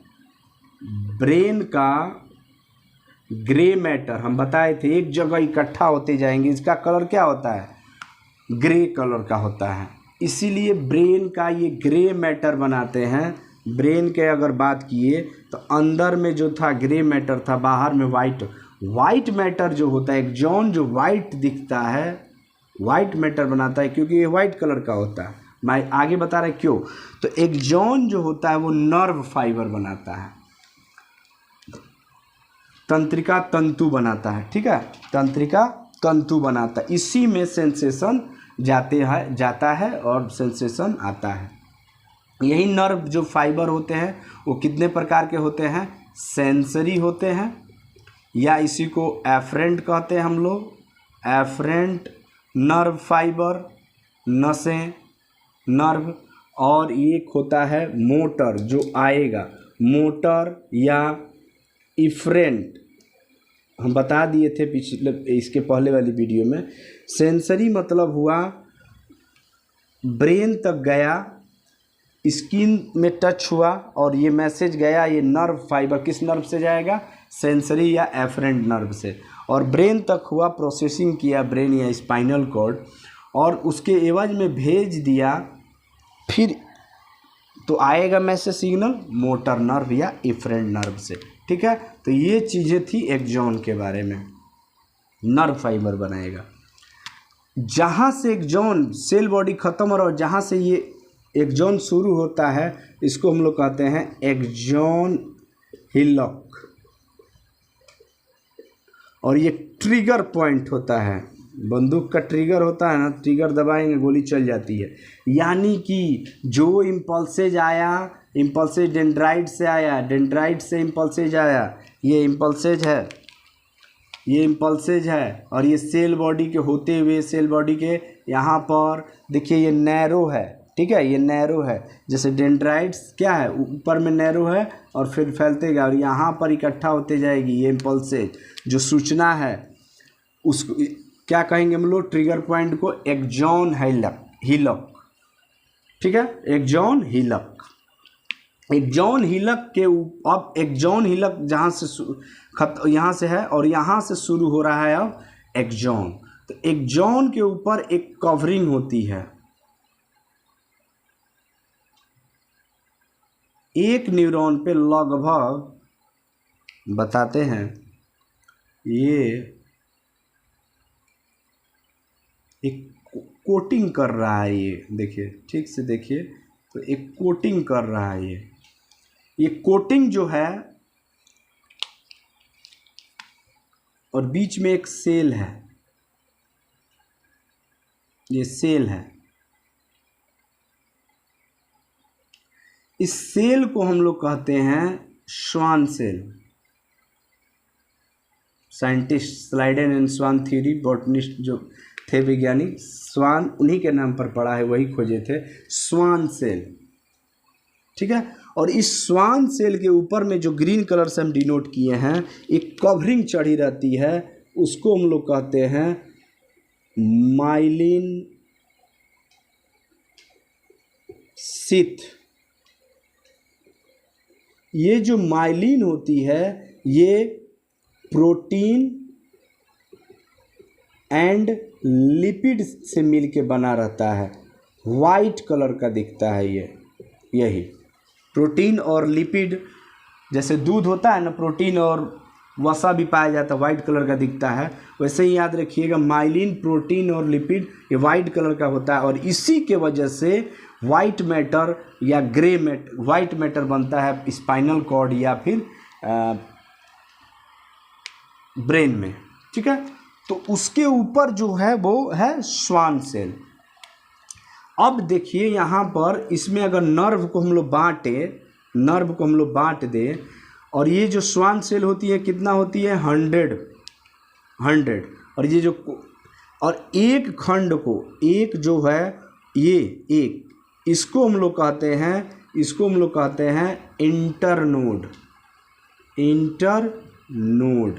ब्रेन का ग्रे मैटर। हम बताए थे एक जगह इकट्ठा होते जाएंगे, इसका कलर क्या होता है, ग्रे कलर का होता है, इसीलिए ब्रेन का ये ग्रे मैटर बनाते हैं। ब्रेन के अगर बात किए तो अंदर में जो था ग्रे मैटर था, बाहर में वाइट मैटर जो होता है, एक्सॉन जो वाइट दिखता है, वाइट मैटर बनाता है, क्योंकि ये वाइट कलर का होता है। मैं आगे बता रहा क्यों, तो एक्सॉन जो होता है वो नर्व फाइबर बनाता है, तंत्रिका तंतु बनाता है, ठीक है, तंत्रिका तंतु बनाता है, इसी में सेंसेशन जाता है और सेंसेशन आता है। यही नर्व जो फाइबर होते हैं वो कितने प्रकार के होते हैं, सेंसरी होते हैं, या इसी को एफरेंट कहते हैं हम लोग, एफरेंट नर्व फाइबर, नसें, नर्व। और एक होता है मोटर, जो आएगा मोटर या इफरेंट, हम बता दिए थे पिछले, इसके पहले वाली वीडियो में। सेंसरी मतलब हुआ ब्रेन तक गया, स्किन में टच हुआ और ये मैसेज गया, ये नर्व फाइबर किस नर्व से जाएगा, सेंसरी या एफरेंट नर्व से, और ब्रेन तक हुआ, प्रोसेसिंग किया ब्रेन या स्पाइनल कॉर्ड, और उसके एवज में भेज दिया, फिर तो आएगा मैसेज सिग्नल मोटर नर्व या इफरेंट नर्व से। ठीक है, तो ये चीज़ें थी एक्सॉन के बारे में, नर्व फाइबर बनाएगा। जहाँ से एक्सॉन सेल बॉडी ख़त्म हो रहा है, जहाँ से ये एक्सॉन शुरू होता है, इसको हम लोग कहते हैं एक्सॉन हिलॉक। और ये ट्रिगर पॉइंट होता है, बंदूक का ट्रिगर होता है ना, ट्रिगर दबाएंगे गोली चल जाती है। यानी कि जो इम्पल्सेज आया, इम्पल्सेज डेंड्राइट से आया, डेंड्राइट से इम्पल्सेज आया, ये इम्पल्सेज है, ये इम्पल्सेज है, और ये सेल बॉडी के होते हुए सेल बॉडी के यहाँ पर देखिए ये नैरो है। ठीक है, ये नैरो है, जैसे डेंड्राइट्स क्या है, ऊपर में नैरो है और फिर फैलते गया और यहाँ पर इकट्ठा होते जाएगी। ये इम्पल्सेज जो सूचना है उसको क्या कहेंगे हम लोग, ट्रिगर पॉइंट को एक्सॉन हिलॉक। ठीक है, एक्सॉन हिलॉक। एक्सॉन हिलॉक के अब एक्सॉन हिलॉक जहाँ से यहाँ से है और यहाँ से शुरू हो रहा है अब एक्सॉन। तो एक्सॉन के ऊपर एक कवरिंग होती है, एक न्यूरॉन पे लगभग बताते हैं, ये एक कोटिंग कर रहा है। ये देखिए, ठीक से देखिए, तो एक कोटिंग कर रहा है। ये कोटिंग जो है, और बीच में एक सेल है, ये सेल है। इस सेल को हम लोग कहते हैं Schwann cell. Scientist Schleiden and Schwann theory, botanist जो थे वैज्ञानिक, स्वान उन्हीं के नाम पर पड़ा है, वही खोजे थे, स्वान सेल। ठीक है, और इस स्वान सेल के ऊपर में जो ग्रीन कलर से हम डिनोट किए हैं, एक कवरिंग चढ़ी रहती है, उसको हम लोग कहते हैं माइलिन शीथ। ये जो माइलिन होती है, ये प्रोटीन एंड लिपिड से मिलके बना रहता है, वाइट कलर का दिखता है ये। यही प्रोटीन और लिपिड, जैसे दूध होता है ना, प्रोटीन और वसा भी पाया जाता है, वाइट कलर का दिखता है, वैसे ही याद रखिएगा माइलिन, प्रोटीन और लिपिड ये वाइट कलर का होता है। और इसी के वजह से वाइट मैटर या वाइट मैटर बनता है स्पाइनल कॉर्ड या फिर ब्रेन में। ठीक है, तो उसके ऊपर जो है वो है स्वान सेल। अब देखिए यहाँ पर, इसमें अगर नर्व को हम लोग बांट दें, और ये जो स्वान सेल होती है कितना होती है, 100। और ये जो, और एक खंड को, एक जो है ये एक, इसको हम लोग कहते हैं इंटरनोड।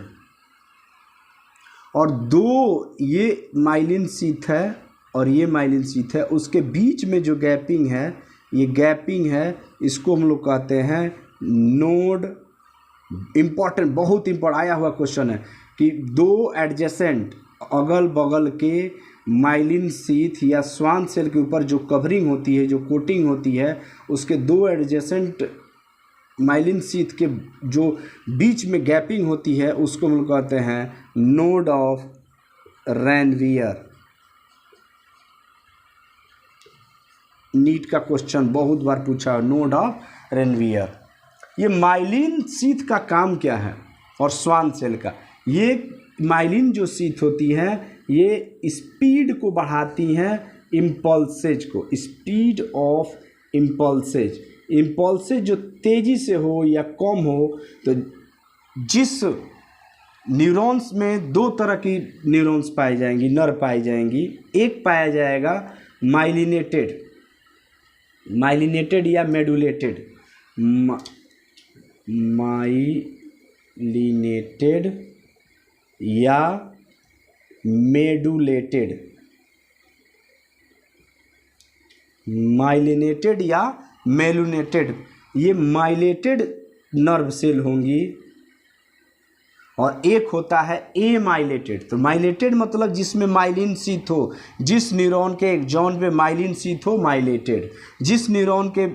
और दो ये माइलिन शीथ है और ये माइलिन शीथ है, उसके बीच में जो गैपिंग है, ये गैपिंग है, इसको हम लोग कहते हैं नोड। इम्पॉर्टेंट, बहुत इम्पोर्टेंट आया हुआ क्वेश्चन है कि दो एडजेसेंट अगल बगल के माइलिन शीथ या स्वान सेल के ऊपर जो कवरिंग होती है, जो कोटिंग होती है, उसके दो एडजेसेंट माइलिन शीथ के जो बीच में गैपिंग होती है, उसको हम लोग कहते हैं नोड ऑफ रैनवियर। नीट का क्वेश्चन बहुत बार पूछा, नोड ऑफ रैनवियर। ये माइलिन शीथ का काम क्या है, और स्वान सेल का, ये माइलिन जो शीथ होती है, ये स्पीड को बढ़ाती हैं, इम्पल्सेज को, स्पीड ऑफ इम्पल्सेज जो तेज़ी से हो या कम हो। तो जिस न्यूरॉन्स में दो तरह की न्यूरॉन्स पाई जाएंगी, नर्व पाई जाएंगी, एक पाया जाएगा माइलिनेटेड या मेडुलेटेड, माइलिनेटेड या मेडुलेटेड, माइलिनेटेड या मेलुनेटेड, ये माइलेटेड नर्व सेल होंगी। और एक होता है ए माइलेटेड। तो माइलेटेड मतलब जिसमें माइलिन शीथ हो, जिस न्यूरॉन के एक्सॉन पे माइलिन शीथ हो, माइलेटेड। जिस न्यूरॉन के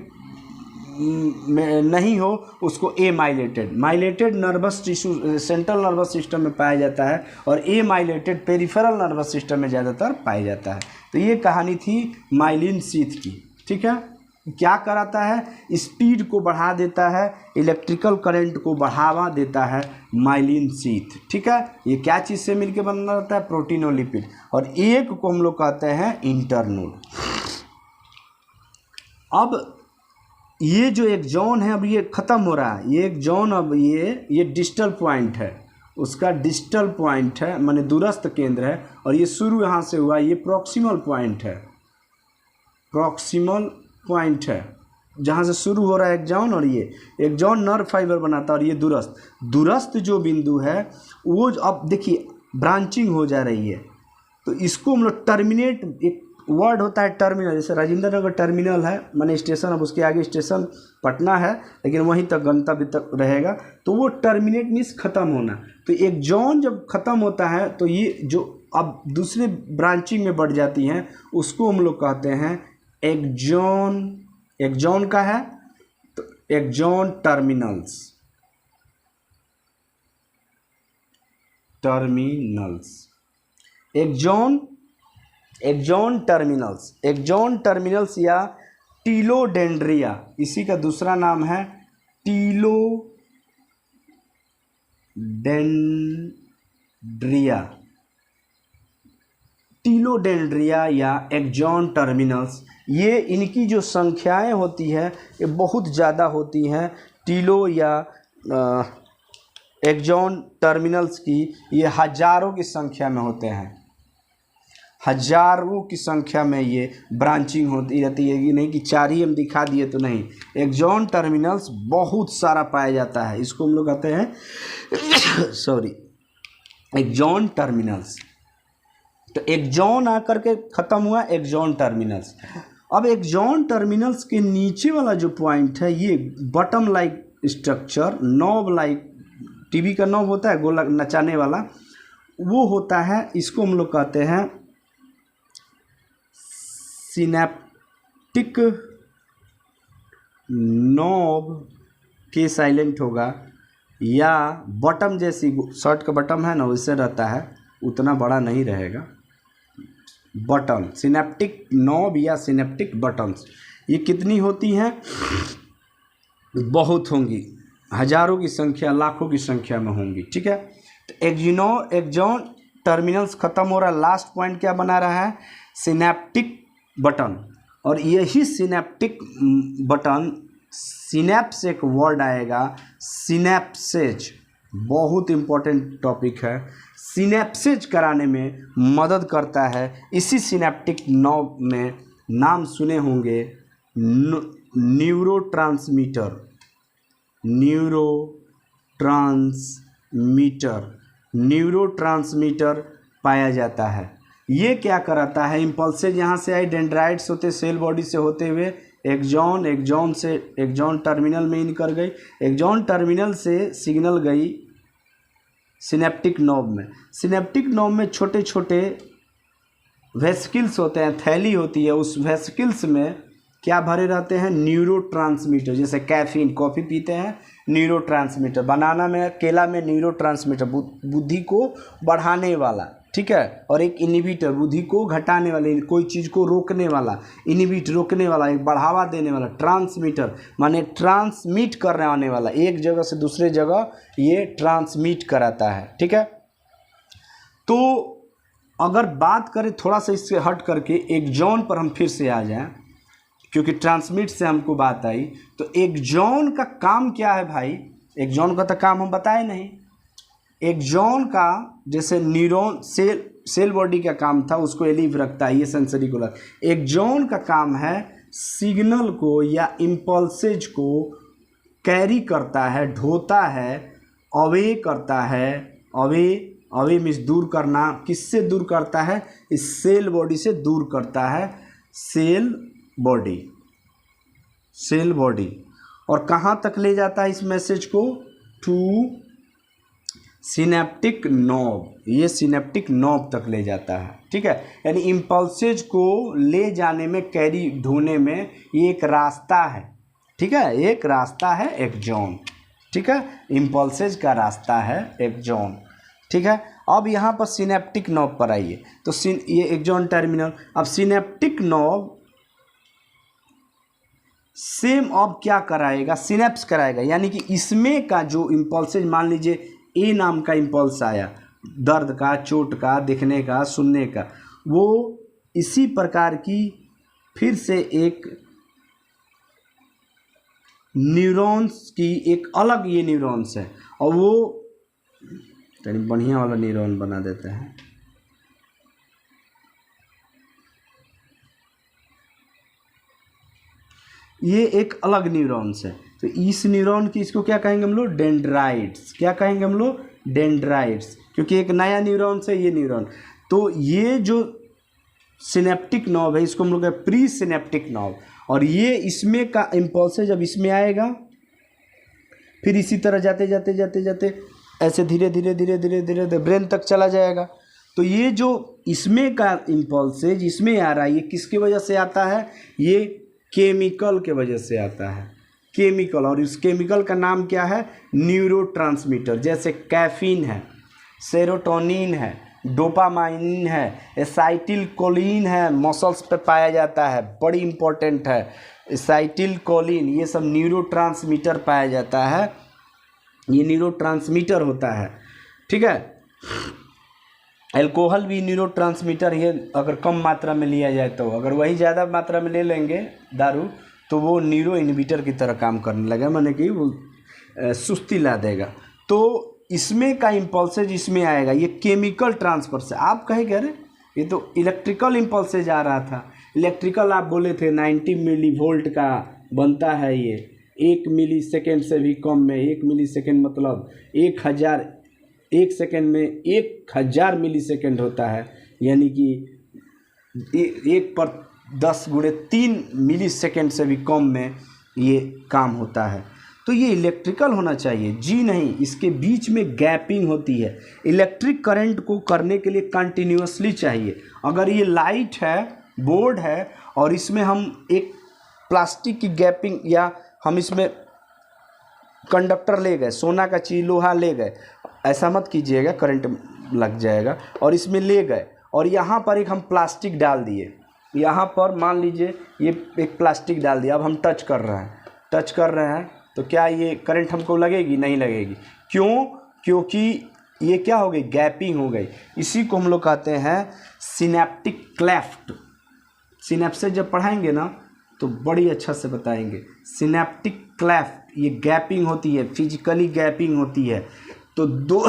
में नहीं हो उसको amyelinated. Myelinated nervous tissue central nervous system में पाया जाता है और amyelinated peripheral nervous system में ज़्यादातर पाया जाता है। तो ये कहानी थी माइलिन शीथ की। ठीक है, क्या कराता है? स्पीड को बढ़ा देता है, इलेक्ट्रिकल करंट को बढ़ावा देता है माइलिन शीथ। ठीक है, ये क्या चीज़ से मिलकर बना रहता है? प्रोटीन और लिपिड। और एक को हम लोग कहते हैं इंटरनोड। अब ये जो एक्सॉन है अब ये ख़त्म हो रहा है, ये एक्सॉन अब ये डिस्टल पॉइंट है, उसका डिस्टल पॉइंट है, माने दूरस्थ केंद्र है। और ये शुरू यहाँ से हुआ, ये प्रॉक्सिमल पॉइंट है, प्रॉक्सिमल पॉइंट है जहाँ से शुरू हो रहा है एक्सॉन। और ये एक्सॉन नर्व फाइबर बनाता है और ये दूरस्थ जो बिंदु है वो अब देखिए ब्रांचिंग हो जा रही है। तो इसको हम लोग टर्मिनेट, एक वर्ड होता है टर्मिनल, जैसे राजेंद्र नगर टर्मिनल है माने स्टेशन, अब उसके आगे स्टेशन पटना है लेकिन वहीं तक गंतव्य तक रहेगा। तो वो टर्मिनेट मीन्स ख़त्म होना। तो एक्सॉन जब ख़त्म होता है तो ये जो अब दूसरे ब्रांचिंग में बढ़ जाती हैं उसको हम लोग कहते हैं एक्सॉन। एक्सॉन का है तो एक्सॉन टर्मिनल्स, एक्सॉन टर्मिनल्स या टीलोडेंड्रिया, इसी का दूसरा नाम है टीलोडेंड्रिया या एक्सॉन टर्मिनल्स। ये इनकी जो संख्याएं होती है ये बहुत ज़्यादा होती हैं। टीलो या एक्सॉन टर्मिनल्स की ये हज़ारों की संख्या में होते हैं, हज़ारों की संख्या में ये ब्रांचिंग होती रहती है। ये नहीं कि चार ही हम दिखा दिए तो नहीं, एक्सॉन टर्मिनल्स बहुत सारा पाया जाता है। इसको हम लोग कहते हैं एक्सॉन टर्मिनल्स। तो एक्सॉन आकर के ख़त्म हुआ एक्सॉन टर्मिनल्स। अब एक्सॉन टर्मिनल्स के नीचे वाला जो पॉइंट है ये button like structure, knob like, TV का नॉब होता है गोला नचाने वाला, वो होता है। इसको हम लोग कहते हैं सिनेप्टिक नॉब, के साइलेंट होगा, या बटम जैसी शर्ट का बटम है ना वैसे रहता है, उतना बड़ा नहीं रहेगा। बटन, सिनेप्टिक नॉब या सिनेप्टिक बटन्स, ये कितनी होती हैं? बहुत होंगी, हज़ारों की संख्या, लाखों की संख्या में होंगी। ठीक है, तो एक्सॉन टर्मिनल्स ख़त्म हो रहा है, लास्ट पॉइंट क्या बना रहा है? Synaptic button. और यही सिनेप्टिक बटन, सिनेप्स एक वर्ड आएगा, सिनेप्सेज, बहुत इम्पोर्टेंट टॉपिक है, सिनेप्सेज कराने में मदद करता है। इसी सिनेप्टिक नॉब में नाम सुने होंगे न्यूरोट्रांसमीटर पाया जाता है। ये क्या कराता है? इम्पल्सेज यहाँ से आई, डेंड्राइट्स होते सेल बॉडी से होते हुए एक्सॉन से एक्सॉन टर्मिनल में इन कर गई, एक्सॉन टर्मिनल से सिग्नल गई सिनेप्टिक नॉब में। सिनेप्टिक नॉब में छोटे छोटे वेसिकल्स होते हैं, थैली होती है, उस वेसिकल्स में क्या भरे रहते हैं? न्यूरोट्रांसमीटर। जैसे कैफीन, कॉफ़ी पीते हैं, न्यूरोट्रांसमीटर, बनाना में, केला में न्यूरोट्रांसमीटर, बुद्धि को बढ़ाने वाला, ठीक है, और एक इनहिबिटर, बुद्धि को घटाने वाले, कोई चीज़ को रोकने वाला, इनहिबिट रोकने वाला, एक बढ़ावा देने वाला, ट्रांसमीटर माने ट्रांसमिट करने वाला, एक जगह से दूसरे जगह ये ट्रांसमिट कराता है। ठीक है, तो अगर बात करें थोड़ा सा इससे हट करके एक्सॉन पर हम फिर से आ जाएं, क्योंकि ट्रांसमिट से हमको बात आई, तो एक्सॉन का काम क्या है भाई? एक्सॉन का तो काम हम बताए नहीं। एक्सॉन का जैसे न्यूरॉन सेल बॉडी का काम था, उसको एलिव रखता है, ये सेंसरी को लग। एक्सॉन का काम है सिग्नल को या इम्पल्सेज को कैरी करता है, ढोता है, अवे करता है। अवे मीन्स दूर करना। किससे दूर करता है? इस सेल बॉडी से दूर करता है, सेल बॉडी। और कहाँ तक ले जाता है इस मैसेज को? टू सिनेप्टिक नॉब, ये सिनेप्टिक नॉब तक ले जाता है, ठीक है। यानी इम्पल्सेज को ले जाने में, कैरी ढोने में ये एक रास्ता है, ठीक है, एक रास्ता है एक्सॉन, ठीक है, इम्पल्सेज का रास्ता है एक्सॉन, ठीक है। अब यहाँ पर सिनेप्टिक नॉब पर आइए, तो ये एक्सॉन टर्मिनल। अब सिनेप्टिक नॉब सेम अब क्या कराएगा, सिनेप्स कराएगा, यानी कि इसमें का जो इम्पल्सेज, मान लीजिए ए नाम का इम्पल्स आया, दर्द का, चोट का, दिखने का, सुनने का, वो इसी प्रकार की फिर से एक न्यूरॉन्स की एक अलग ये न्यूरॉन्स है, और वो यानी बढ़िया वाला न्यूरॉन बना देते हैं। ये एक अलग न्यूरॉन्स है, तो इस न्यूरॉन की, इसको क्या कहेंगे हम लोग, डेंड्राइट्स। क्या कहेंगे हम लोग, डेंड्राइट्स, क्योंकि एक नया न्यूरॉन्स है ये न्यूरॉन। तो ये जो सिनेप्टिक नॉब है, इसको हम लोग प्री सिनेप्टिक नॉब, और ये इसमें का इम्पल्स जब इसमें आएगा, फिर इसी तरह जाते जाते जाते जाते ऐसे धीरे धीरे धीरे धीरे धीरे धीरे ब्रेन तक चला जाएगा। तो ये जो इसमें का इम्पल्सेज इसमें आ रहा है, ये किसकी वजह से आता है, ये केमिकल के वजह से आता है, केमिकल। और इस केमिकल का नाम क्या है, न्यूरोट्रांसमीटर। जैसे कैफीन है, सेरोटोनिन है, डोपामाइन है, एसाइटिलकोलिन है, मसल्स पे पाया जाता है, बड़ी इंपॉर्टेंट है एसाइटिलकोलिन, ये सब न्यूरोट्रांसमीटर पाया जाता है, ये न्यूरोट्रांसमीटर होता है, ठीक है। अल्कोहल भी न्यूरोट्रांसमीटर है, अगर कम मात्रा में लिया जाए तो। अगर वही ज़्यादा मात्रा में ले लेंगे दारू, तो वो न्यूरो इनहिबिटर की तरह काम करने लगेगा, माने कि वो सुस्ती ला देगा। तो इसमें का इम्पल्सेज इसमें आएगा, ये केमिकल ट्रांसफर से। आप कहेंगे अरे ये तो इलेक्ट्रिकल इम्पल्सेज आ रहा था, इलेक्ट्रिकल आप बोले थे 90 मिली वोल्ट का बनता है, ये 1 मिली सेकेंड से भी कम में, 1 मिली सेकेंड मतलब 1000, 1 सेकेंड में 1000 मिली सेकेंड होता है, यानी कि 1/10 मिली सेकेंड से भी कम में ये काम होता है। तो ये इलेक्ट्रिकल होना चाहिए, जी नहीं, इसके बीच में गैपिंग होती है। इलेक्ट्रिक करंट को करने के लिए कंटिन्यूअसली चाहिए। अगर ये लाइट है, बोर्ड है, और इसमें हम एक प्लास्टिक की गैपिंग, या हम इसमें कंडक्टर ले गए, सोना का चीज, लोहा ले गए, ऐसा मत कीजिएगा, करंट लग जाएगा। और इसमें ले गए और यहाँ पर एक हम प्लास्टिक डाल दिए, यहाँ पर मान लीजिए ये एक प्लास्टिक डाल दिया, अब हम टच कर रहे हैं, तो क्या ये करंट हमको लगेगी, नहीं लगेगी। क्यों, क्योंकि ये क्या हो गई, गैपिंग हो गई। इसी को हम लोग कहते हैं सिनेप्टिक क्लेफ्ट। सिनेप्सेस जब पढ़ाएंगे ना तो बड़ी अच्छा से बताएंगे। सिनेप्टिक क्लेफ्ट, ये गैपिंग होती है, फिजिकली गैपिंग होती है। तो दो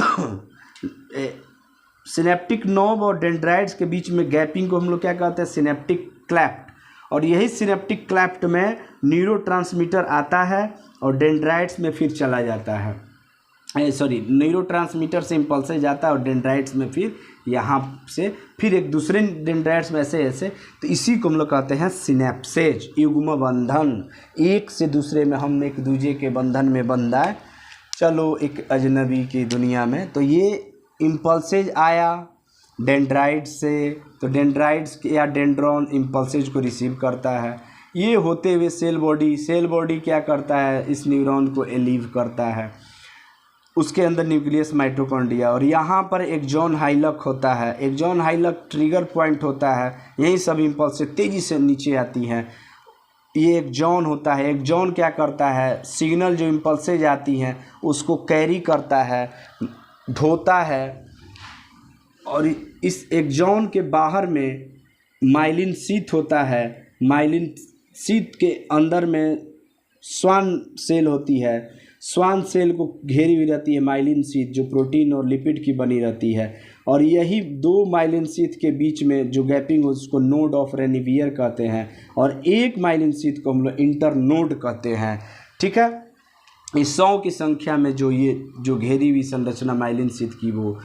सिनेप्टिक नॉब और डेंड्राइट्स के बीच में गैपिंग को हम लोग क्या कहते हैं, सिनेप्टिक क्लेफ्ट। और यही सिनेप्टिक क्लेफ्ट में न्यूरोट्रांसमीटर आता है और डेंड्राइट्स में फिर चला जाता है, न्यूरोट्रांसमीटर से इम्पल्सेज जाता है और डेंड्राइट्स में फिर यहाँ से फिर एक दूसरे डेंड्राइट्स में ऐसे। तो इसी को हम लोग कहते हैं सिनेप्सेज, युग्म बंधन। एक से दूसरे में हम एक दूसरे के बंधन में बंधा है, चलो एक अजनबी की दुनिया में। तो ये इम्पल्सेज आया डेंड्राइट्स से, तो डेंड्राइट्स या डेंड्रॉन इम्पल्सेज को रिसीव करता है। ये होते हुए सेल बॉडी क्या करता है, इस न्यूरॉन को एलीव करता है, उसके अंदर न्यूक्लियस माइटोकॉन्ड्रिया, और यहाँ पर एक्सॉन हाइलक होता है। एक्सॉन हाइलक ट्रिगर पॉइंट होता है, यही सब इम्पल्स तेज़ी से नीचे आती हैं, ये एक्सॉन होता है। एक्सॉन क्या करता है, सिग्नल जो इम्पल्सेज आती हैं उसको कैरी करता है, ढोता है। और इस एक्सॉन के बाहर में माइलिन शीथ होता है, माइलिन शीथ के अंदर में स्वान सेल होती है, स्वान सेल को घेरी हुई रहती है माइलिन शीथ, जो प्रोटीन और लिपिड की बनी रहती है। और यही दो माइलिन शीथ के बीच में जो गैपिंग हो उसको नोड ऑफ रेनिवियर कहते हैं, और एक माइलिन शीथ को हम लोग इंटरनोड कहते हैं। ठीक है, इस 100 की संख्या में जो घेरी हुई संरचना माइलिन शीथ की वो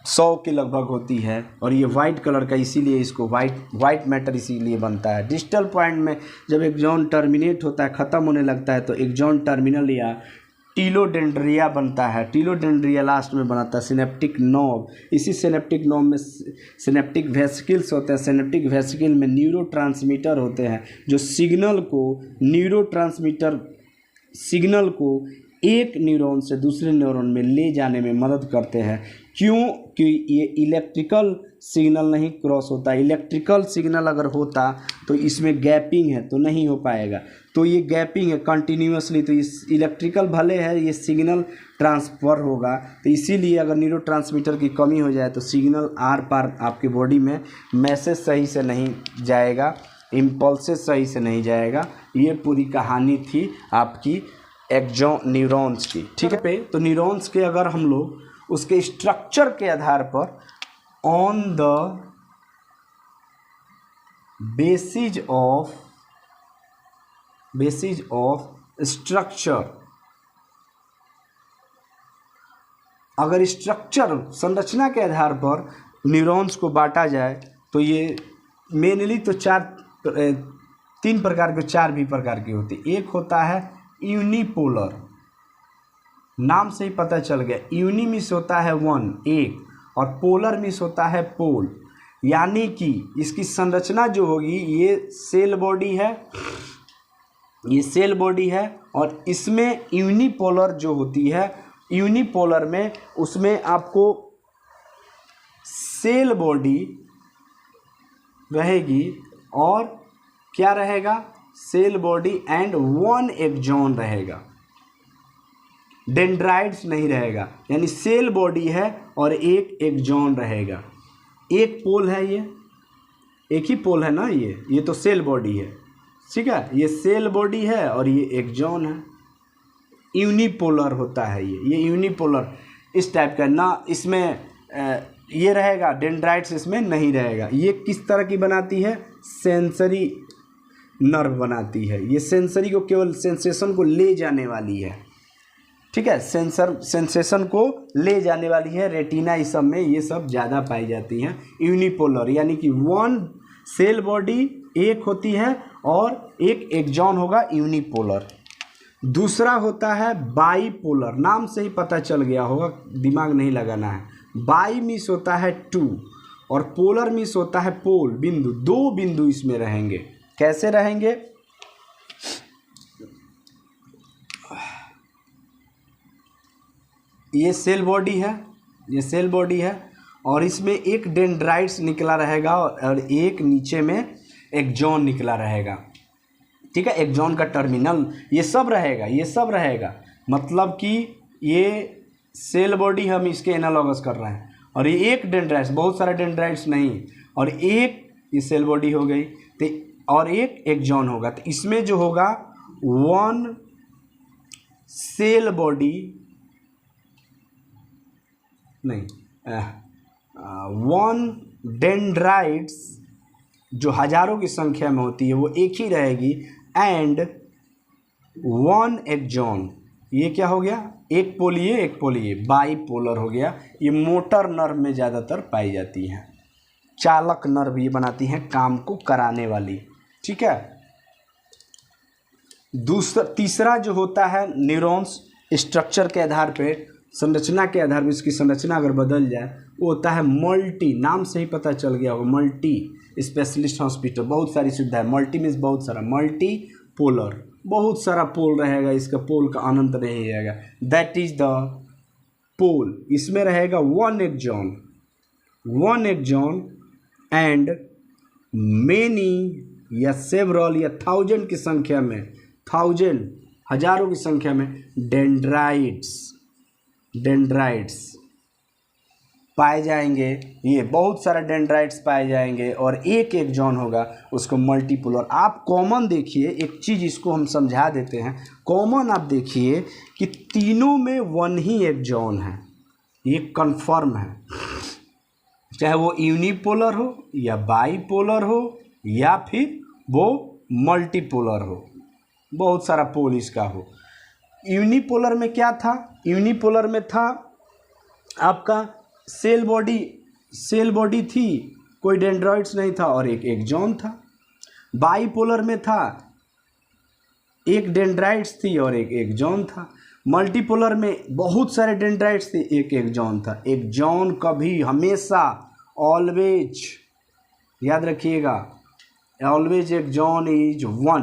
100 के लगभग होती है, और ये वाइट कलर का, इसीलिए इसको वाइट मैटर इसीलिए बनता है। डिजिटल पॉइंट में जब एक्सॉन टर्मिनेट होता है, ख़त्म होने लगता है, तो एक्सॉन टर्मिनल या टीलोडेंड्रिया बनता है, टीलोडेंड्रिया लास्ट में बनाता है, सिनेप्टिक नोब, इसी सिनेप्टिक नोब में सिनेप्टिक वेसिकल्स होते हैं, सिनेप्टिक वेसिकल में न्यूरोट्रांसमीटर होते हैं जो सिग्नल को एक न्यूरॉन से दूसरे न्यूरॉन में ले जाने में मदद करते हैं। क्यों? कि ये इलेक्ट्रिकल सिग्नल नहीं क्रॉस होता, इलेक्ट्रिकल सिग्नल अगर होता तो इसमें गैपिंग है तो नहीं हो पाएगा, तो ये गैपिंग है कंटिन्यूअसली, तो इस इलेक्ट्रिकल भले है ये सिग्नल ट्रांसफ़र होगा, तो इसीलिए अगर न्यूरोट्रांसमीटर की कमी हो जाए तो सिग्नल आर पार आपकी बॉडी में मैसेज सही से नहीं जाएगा, इम्पल्सेस सही से नहीं जाएगा। ये पूरी कहानी थी आपकी न्यूरॉन्स की, ठीक है पे। तो न्यूरॉन्स के अगर हम लोग उसके स्ट्रक्चर के आधार पर on the basis of structure, अगर स्ट्रक्चर संरचना के आधार पर न्यूरॉन्स को बांटा जाए तो ये मेनली तो तीन प्रकार के, चार भी प्रकार की होती। एक होता है यूनिपोलर, नाम से ही पता चल गया, यूनि मीन्स होता है वन, एक, और पोलर मीन्स होता है पोल, यानी कि इसकी संरचना जो होगी ये सेल बॉडी है, और इसमें यूनिपोलर जो होती है, यूनिपोलर में उसमें आपको सेल बॉडी रहेगी और क्या रहेगा, cell body and one axon रहेगा, डेंड्राइट्स नहीं रहेगा, यानी सेल बॉडी है और एक एक्सॉन रहेगा। एक पोल है, ये एक ही पोल है ना, ये तो सेल बॉडी है, ठीक है, ये सेल बॉडी है और ये एक्सॉन है, यूनिपोलर होता है ये यूनिपोलर इस टाइप का ना, इसमें ये रहेगा, डेंड्राइट्स इसमें नहीं रहेगा। ये किस तरह की बनाती है, सेंसरी नर्व बनाती है, ये सेंसरी को केवल सेंसेशन को ले जाने वाली है, ठीक है, सेंसेशन को ले जाने वाली है। रेटिना इस सब में ये सब ज़्यादा पाई जाती हैं। यूनिपोलर यानी कि वन सेल बॉडी एक होती है और एक एक्सॉन होगा, यूनिपोलर। दूसरा होता है बाईपोलर, नाम से ही पता चल गया होगा, दिमाग नहीं लगाना है। बाई मीन्स होता है टू और पोलर मीन्स होता है पोल, बिंदु, दो बिंदु इसमें रहेंगे। कैसे रहेंगे, ये सेल बॉडी है और इसमें एक डेंड्राइट्स निकला रहेगा और एक नीचे में एक्सॉन निकला रहेगा, ठीक है, एक्सॉन का टर्मिनल, ये सब रहेगा। मतलब कि ये सेल बॉडी हम इसके एनालॉगस कर रहे हैं और ये एक डेंड्राइट्स, बहुत सारा डेंड्राइट्स नहीं, और एक ये सेल बॉडी हो गई तो और एक एक्सॉन होगा, तो इसमें जो होगा वन सेल बॉडी नहीं, वन डेंड्राइट्स जो हजारों की संख्या में होती है वो एक ही रहेगी, एंड वन एक्सॉन, ये क्या हो गया, एक पोल ये बाईपोलर हो गया। ये मोटर नर्व में ज़्यादातर पाई जाती हैं, चालक नर्व ये बनाती हैं, काम को कराने वाली, ठीक है। तीसरा जो होता है न्यूरॉन्स, स्ट्रक्चर के आधार पे, संरचना के आधार पर इसकी संरचना अगर बदल जाए, वो होता है मल्टी, नाम से ही पता चल गया होगा, मल्टी स्पेशलिस्ट हॉस्पिटल, बहुत सारी सुविधा है। मल्टी मीन्स बहुत सारा, मल्टी पोलर, बहुत सारा पोल रहेगा, इसका पोल का अनंत नहीं रहेगा, दैट इज द पोल। इसमें रहेगा वन एक्सॉन एंड मेनी या सेवरल या थाउजेंड की संख्या में, हजारों की संख्या में डेंड्राइट्स पाए जाएंगे। ये बहुत सारा डेंड्राइट्स पाए जाएंगे और एक एक्सॉन होगा, उसको मल्टीपोलर। आप कॉमन देखिए, एक चीज़ इसको हम समझा देते हैं, कॉमन आप देखिए कि तीनों में वन ही एक्सॉन है, ये कंफर्म है, चाहे वो यूनिपोलर हो या बाईपोलर हो या फिर वो मल्टीपोलर हो, बहुत सारा पोल इसका हो। यूनिपोलर में क्या था, यूनिपोलर में था आपका सेल बॉडी थी, कोई डेंड्राइट्स नहीं था और एक एक्सॉन था। बाईपोलर में था, एक डेंड्राइट्स थी और एक एक्सॉन था। मल्टीपोलर में बहुत सारे डेंड्राइट्स थे, एक एक्सॉन था। एक्सॉन कभी हमेशा ऑलवेज याद रखिएगा, ऑलवेज एक्सॉन इज वन,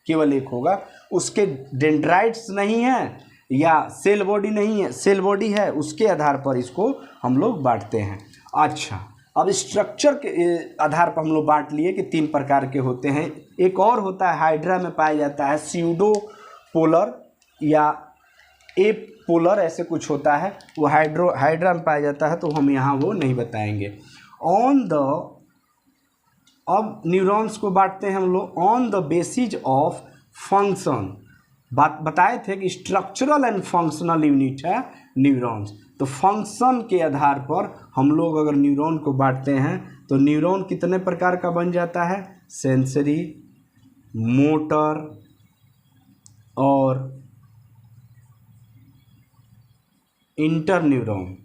केवल एक होगा। उसके डेंड्राइट्स नहीं है या सेल बॉडी नहीं है, सेल बॉडी है, उसके आधार पर इसको हम लोग बांटते हैं। अच्छा, अब स्ट्रक्चर के आधार पर हम लोग बांट लिए कि 3 प्रकार के होते हैं। एक और होता है हाइड्रा में पाया जाता है स्यूडो पोलर या ए पोलर, ऐसे कुछ होता है, वो हाइड्रा में पाया जाता है, तो हम यहाँ वो नहीं बताएंगे। अब न्यूरॉन्स को बांटते हैं हम लोग on the basis of function. बताए थे कि स्ट्रक्चरल एंड फंक्शनल यूनिट है न्यूरॉन्स, तो फंक्शन के आधार पर हम लोग अगर न्यूरॉन को बांटते हैं तो न्यूरॉन कितने प्रकार का बन जाता है, सेंसरी, मोटर और इंटर न्यूरॉन।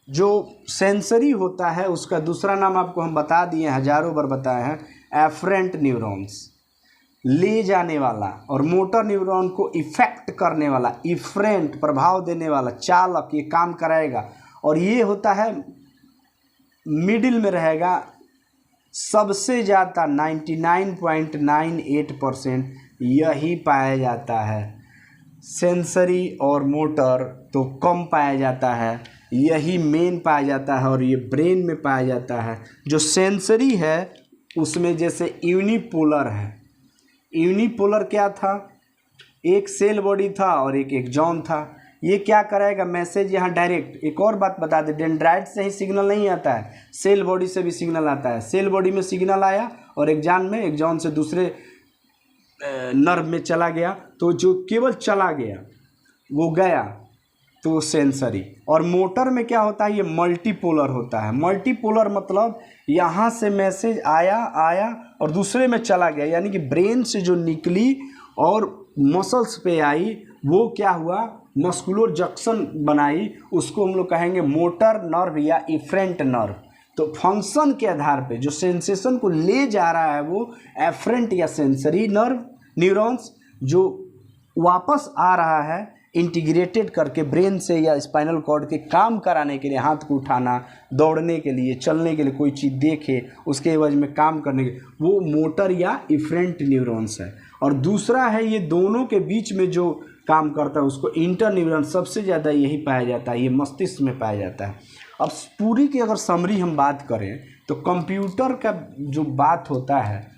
जो सेंसरी होता है उसका दूसरा नाम आपको हम बता दिए, हजारों बार बताए हैं, एफरेंट न्यूरॉन्स, ले जाने वाला, और मोटर न्यूरॉन को इफेक्ट करने वाला, इफरेंट प्रभाव देने वाला, चालक, ये काम कराएगा। और ये होता है मिडिल में रहेगा, सबसे ज़्यादा 99.98% यही पाया जाता है। सेंसरी और मोटर तो कम पाया जाता है, यही मेन पाया जाता है और ये ब्रेन में पाया जाता है। जो सेंसरी है उसमें जैसे यूनिपोलर है, यूनिपोलर क्या था, एक सेल बॉडी था और एक एक्सॉन था। ये क्या कराएगा, मैसेज यहाँ डायरेक्ट। एक और बात बता दें, डेंड्राइट से ही सिग्नल नहीं आता है, सेल बॉडी से भी सिग्नल आता है। सेल बॉडी में सिग्नल आया और एक्सॉन से दूसरे नर्व में चला गया, तो जो केवल चला गया वो गया, तो सेंसरी। और मोटर में क्या होता है, ये मल्टीपोलर होता है। मल्टीपोलर मतलब यहाँ से मैसेज आया और दूसरे में चला गया, यानी कि ब्रेन से जो निकली और मसल्स पे आई, वो क्या हुआ, मस्कुलर जंक्शन बनाई, उसको हम लोग कहेंगे मोटर नर्व या इफरेंट नर्व। तो फंक्शन के आधार पे जो सेंसेशन को ले जा रहा है वो एफरेंट या सेंसरी न्यूरॉन्स, जो वापस आ रहा है इंटीग्रेटेड करके ब्रेन से या स्पाइनल कॉर्ड के काम कराने के लिए, हाथ को उठाना, दौड़ने के लिए, चलने के लिए, कोई चीज़ देखे उसके एवज में काम करने के, वो मोटर या इफरेंट न्यूरॉन्स है। और दूसरा है ये दोनों के बीच में जो काम करता है उसको इंटर न्यूरॉन, सबसे ज़्यादा यही पाया जाता है, ये मस्तिष्क में पाया जाता है। अब पूरी की अगर समरी हम बात करें तो कंप्यूटर का जो बात होता है,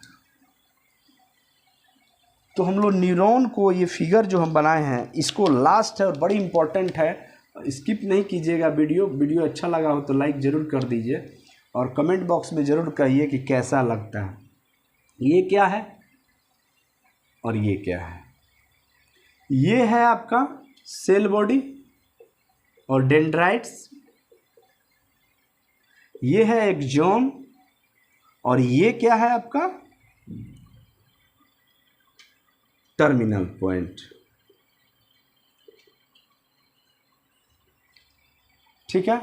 तो हम लोग न्यूरॉन को, ये फिगर जो हम बनाए हैं इसको लास्ट है और बड़ी इंपॉर्टेंट है, स्किप नहीं कीजिएगा। वीडियो अच्छा लगा हो तो लाइक ज़रूर कर दीजिए और कमेंट बॉक्स में ज़रूर कहिए कि कैसा लगता है। ये क्या है और ये क्या है, ये है आपका सेल बॉडी और डेंड्राइट्स, ये है एक्सॉन, और ये क्या है आपका टर्मिनल पॉइंट। ठीक है,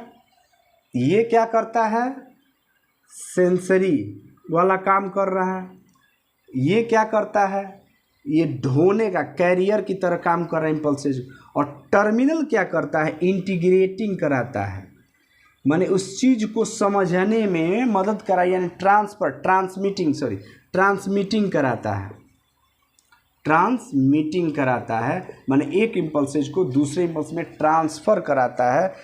ये क्या करता है, सेंसरी वाला काम कर रहा है। ये क्या करता है, ये ढोने का, कैरियर की तरह काम कर रहा है इम्पल्सेस। और टर्मिनल क्या करता है, इंटीग्रेटिंग कराता है, माने उस चीज़ को समझने में मदद करा, यानी ट्रांसमिटिंग कराता है, माने एक इम्पल्सेज को दूसरे इम्पल्स में ट्रांसफ़र कराता है।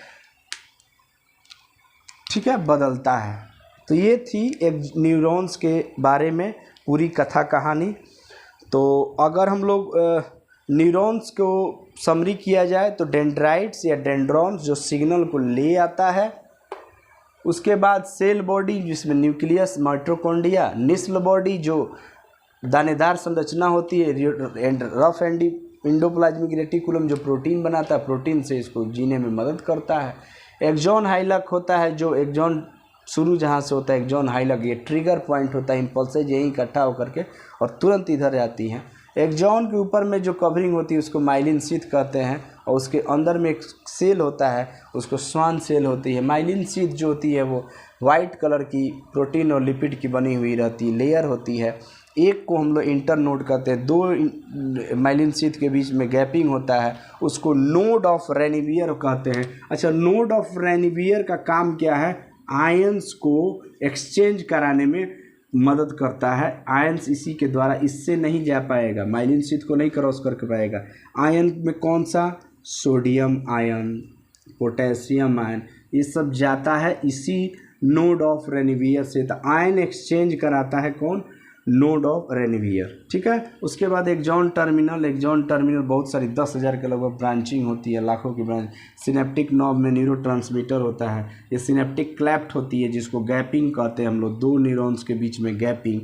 ठीक है, बदलता है। तो ये थी एक न्यूरॉन्स के बारे में पूरी कथा कहानी। तो अगर हम लोग न्यूरॉन्स को समरी किया जाए तो डेंड्राइट्स या डेंड्रॉन्स जो सिग्नल को ले आता है, उसके बाद सेल बॉडी जिसमें न्यूक्लियस, माइटोकॉन्ड्रिया, निस्ल बॉडी जो दानेदार संरचना होती है, रफ एंडोप्लाज्मिक रेटिकुलम जो प्रोटीन बनाता है, प्रोटीन से इसको जीने में मदद करता है। एक्सॉन हाइलक होता है, जो एक्सॉन शुरू जहाँ से होता है, एक्सॉन हाइलक, ये ट्रिगर पॉइंट होता है, इम्पल्सेज यहीं इकट्ठा होकर के और तुरंत इधर जाती हैं। एक्सॉन के ऊपर में जो कवरिंग होती है उसको माइलिन शीथ कहते हैं, और उसके अंदर में एक सेल होता है उसको स्वान सेल होती है। माइलिन शीथ जो होती है वो वाइट कलर की प्रोटीन और लिपिड की बनी हुई रहती लेयर होती है, एक को हम लोग इंटरनोड कहते हैं, दो माइलिन शीथ के बीच में गैपिंग होता है, उसको नोड ऑफ रेनिवियर कहते हैं। अच्छा, नोड ऑफ रेनिवियर का काम क्या है? आयंस को एक्सचेंज कराने में मदद करता है। आयंस इसी के द्वारा, इससे नहीं जा पाएगा, माइलिन शीथ को नहीं क्रॉस करके पाएगा। आयन में कौन सा? सोडियम आयन, पोटेशियम आयन, ये सब जाता है इसी नोड ऑफ रेनिवियर से। तो आयन एक्सचेंज कराता है कौन? Node of Ranvier. ठीक है। उसके बाद एक्सॉन टर्मिनल। एक्सॉन टर्मिनल बहुत सारी 10,000 के लगभग ब्रांचिंग होती है, लाखों की ब्रांच। सिनेप्टिक नॉब में न्यूरोट्रांसमीटर होता है। ये सिनेप्टिक क्लैफ्ट होती है जिसको गैपिंग कहते हैं हम लोग, दो न्यूरॉन्स के बीच में गैपिंग,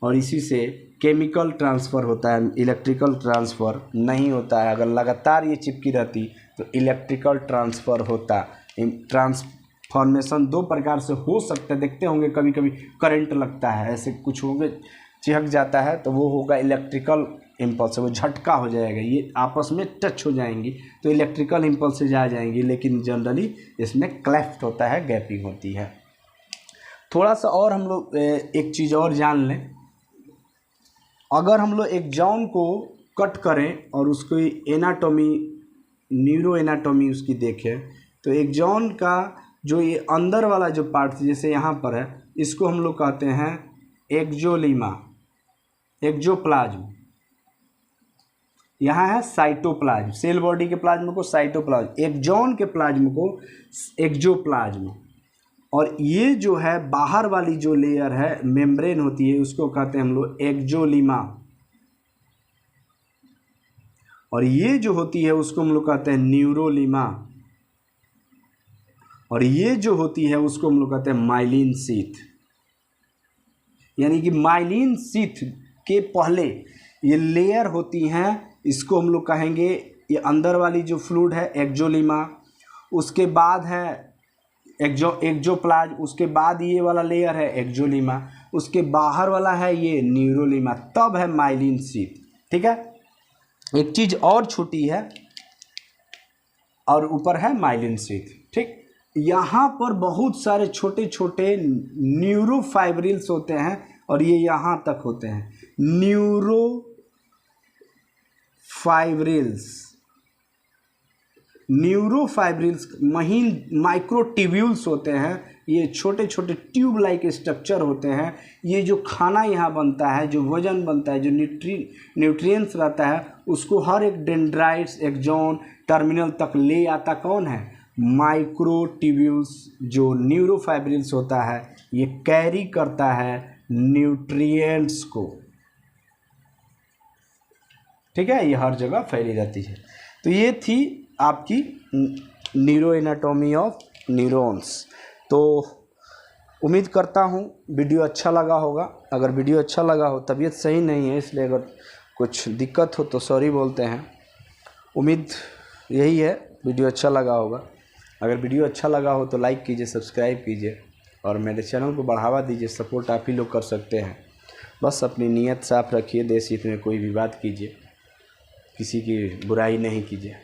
और इसी से केमिकल ट्रांसफ़र होता है, इलेक्ट्रिकल ट्रांसफ़र नहीं होता है। अगर लगातार ये चिपकी रहती तो इलेक्ट्रिकल ट्रांसफ़र होता। ट्रांसफॉर्मेशन दो प्रकार से हो सकता है, देखते होंगे कभी कभी करंट लगता है, ऐसे कुछ होंगे, चिपक जाता है तो वो होगा इलेक्ट्रिकल इम्पल्स, वो झटका हो जाएगा, ये आपस में टच हो जाएंगी तो इलेक्ट्रिकल इम्पल्स से जा जाएंगी। लेकिन जनरली इसमें क्लेफ्ट होता है, गैपिंग होती है। थोड़ा सा और हम लोग एक चीज़ और जान लें, अगर हम लोग एक्सॉन को कट करें और उसको एनाटॉमी, न्यूरो एनाटॉमी उसकी देखें, तो एक्सॉन का जो ये अंदर वाला जो पार्ट जैसे यहाँ पर है, इसको हम लोग कहते हैं एक्सोलीमा, एक्सोप्लाज्म। यहाँ है साइटोप्लाज्म, सेल बॉडी के प्लाज्म को साइटोप्लाज्म, एक्सॉन के प्लाज्म को एक्सोप्लाज्म। और ये जो है बाहर वाली जो लेयर है, मेम्ब्रेन होती है, उसको कहते हैं हम लोग एक्सोलीमा। और ये जो होती है उसको हम लोग कहते हैं न्यूरोलीमा। और ये जो होती है उसको हम लोग कहते हैं माइलिन शीथ। यानी कि माइलिन शीथ के पहले ये लेयर होती हैं, इसको हम लोग कहेंगे, ये अंदर वाली जो फ्लूइड है एक्सोलीमा, उसके बाद है एक्सोप्लाज्म, उसके बाद ये वाला लेयर है एक्सोलीमा, उसके बाहर वाला है ये न्यूरोलीमा, तब है माइलिन शीथ। ठीक है। एक चीज़ और छोटी है और ऊपर है माइलिन शीथ। ठीक, यहाँ पर बहुत सारे छोटे छोटे न्यूरोफाइब्रिल्स होते हैं और ये यहाँ तक होते हैं, न्यूरोफाइब्रिल्स महीन माइक्रोट्यूब्यूल्स होते हैं। ये छोटे छोटे ट्यूब लाइक स्ट्रक्चर होते हैं। ये जो खाना यहाँ बनता है, जो वजन बनता है, जो न्यूट्रिएंट्स रहता है, उसको हर एक डेंड्राइट्स, एक्सॉन, टर्मिनल तक ले आता कौन है? माइक्रोट्यूब्यूल्स। जो न्यूरोफाइब्रिल्स होता है ये कैरी करता है न्यूट्रिएंट्स को। ठीक है, ये हर जगह फैली रहती है। तो ये थी आपकी न्यूरो एनाटॉमी ऑफ न्यूरॉन्स। तो उम्मीद करता हूँ वीडियो अच्छा लगा होगा। अगर वीडियो अच्छा लगा हो, तबीयत सही नहीं है इसलिए अगर कुछ दिक्कत हो तो सॉरी बोलते हैं। उम्मीद यही है वीडियो अच्छा लगा होगा। अगर वीडियो अच्छा लगा हो तो लाइक कीजिए, सब्सक्राइब कीजिए और मेरे चैनल को बढ़ावा दीजिए। सपोर्ट आप ही लोग कर सकते हैं। बस अपनी नीयत साफ़ रखिए, देश हित में कोई भी बात कीजिए, किसी की बुराई नहीं कीजिए।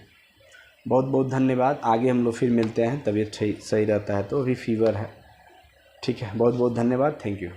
बहुत बहुत धन्यवाद। आगे हम लोग फिर मिलते हैं, तबीयत सही रहता है तो। अभी फीवर है। ठीक है, बहुत बहुत धन्यवाद। Thank you.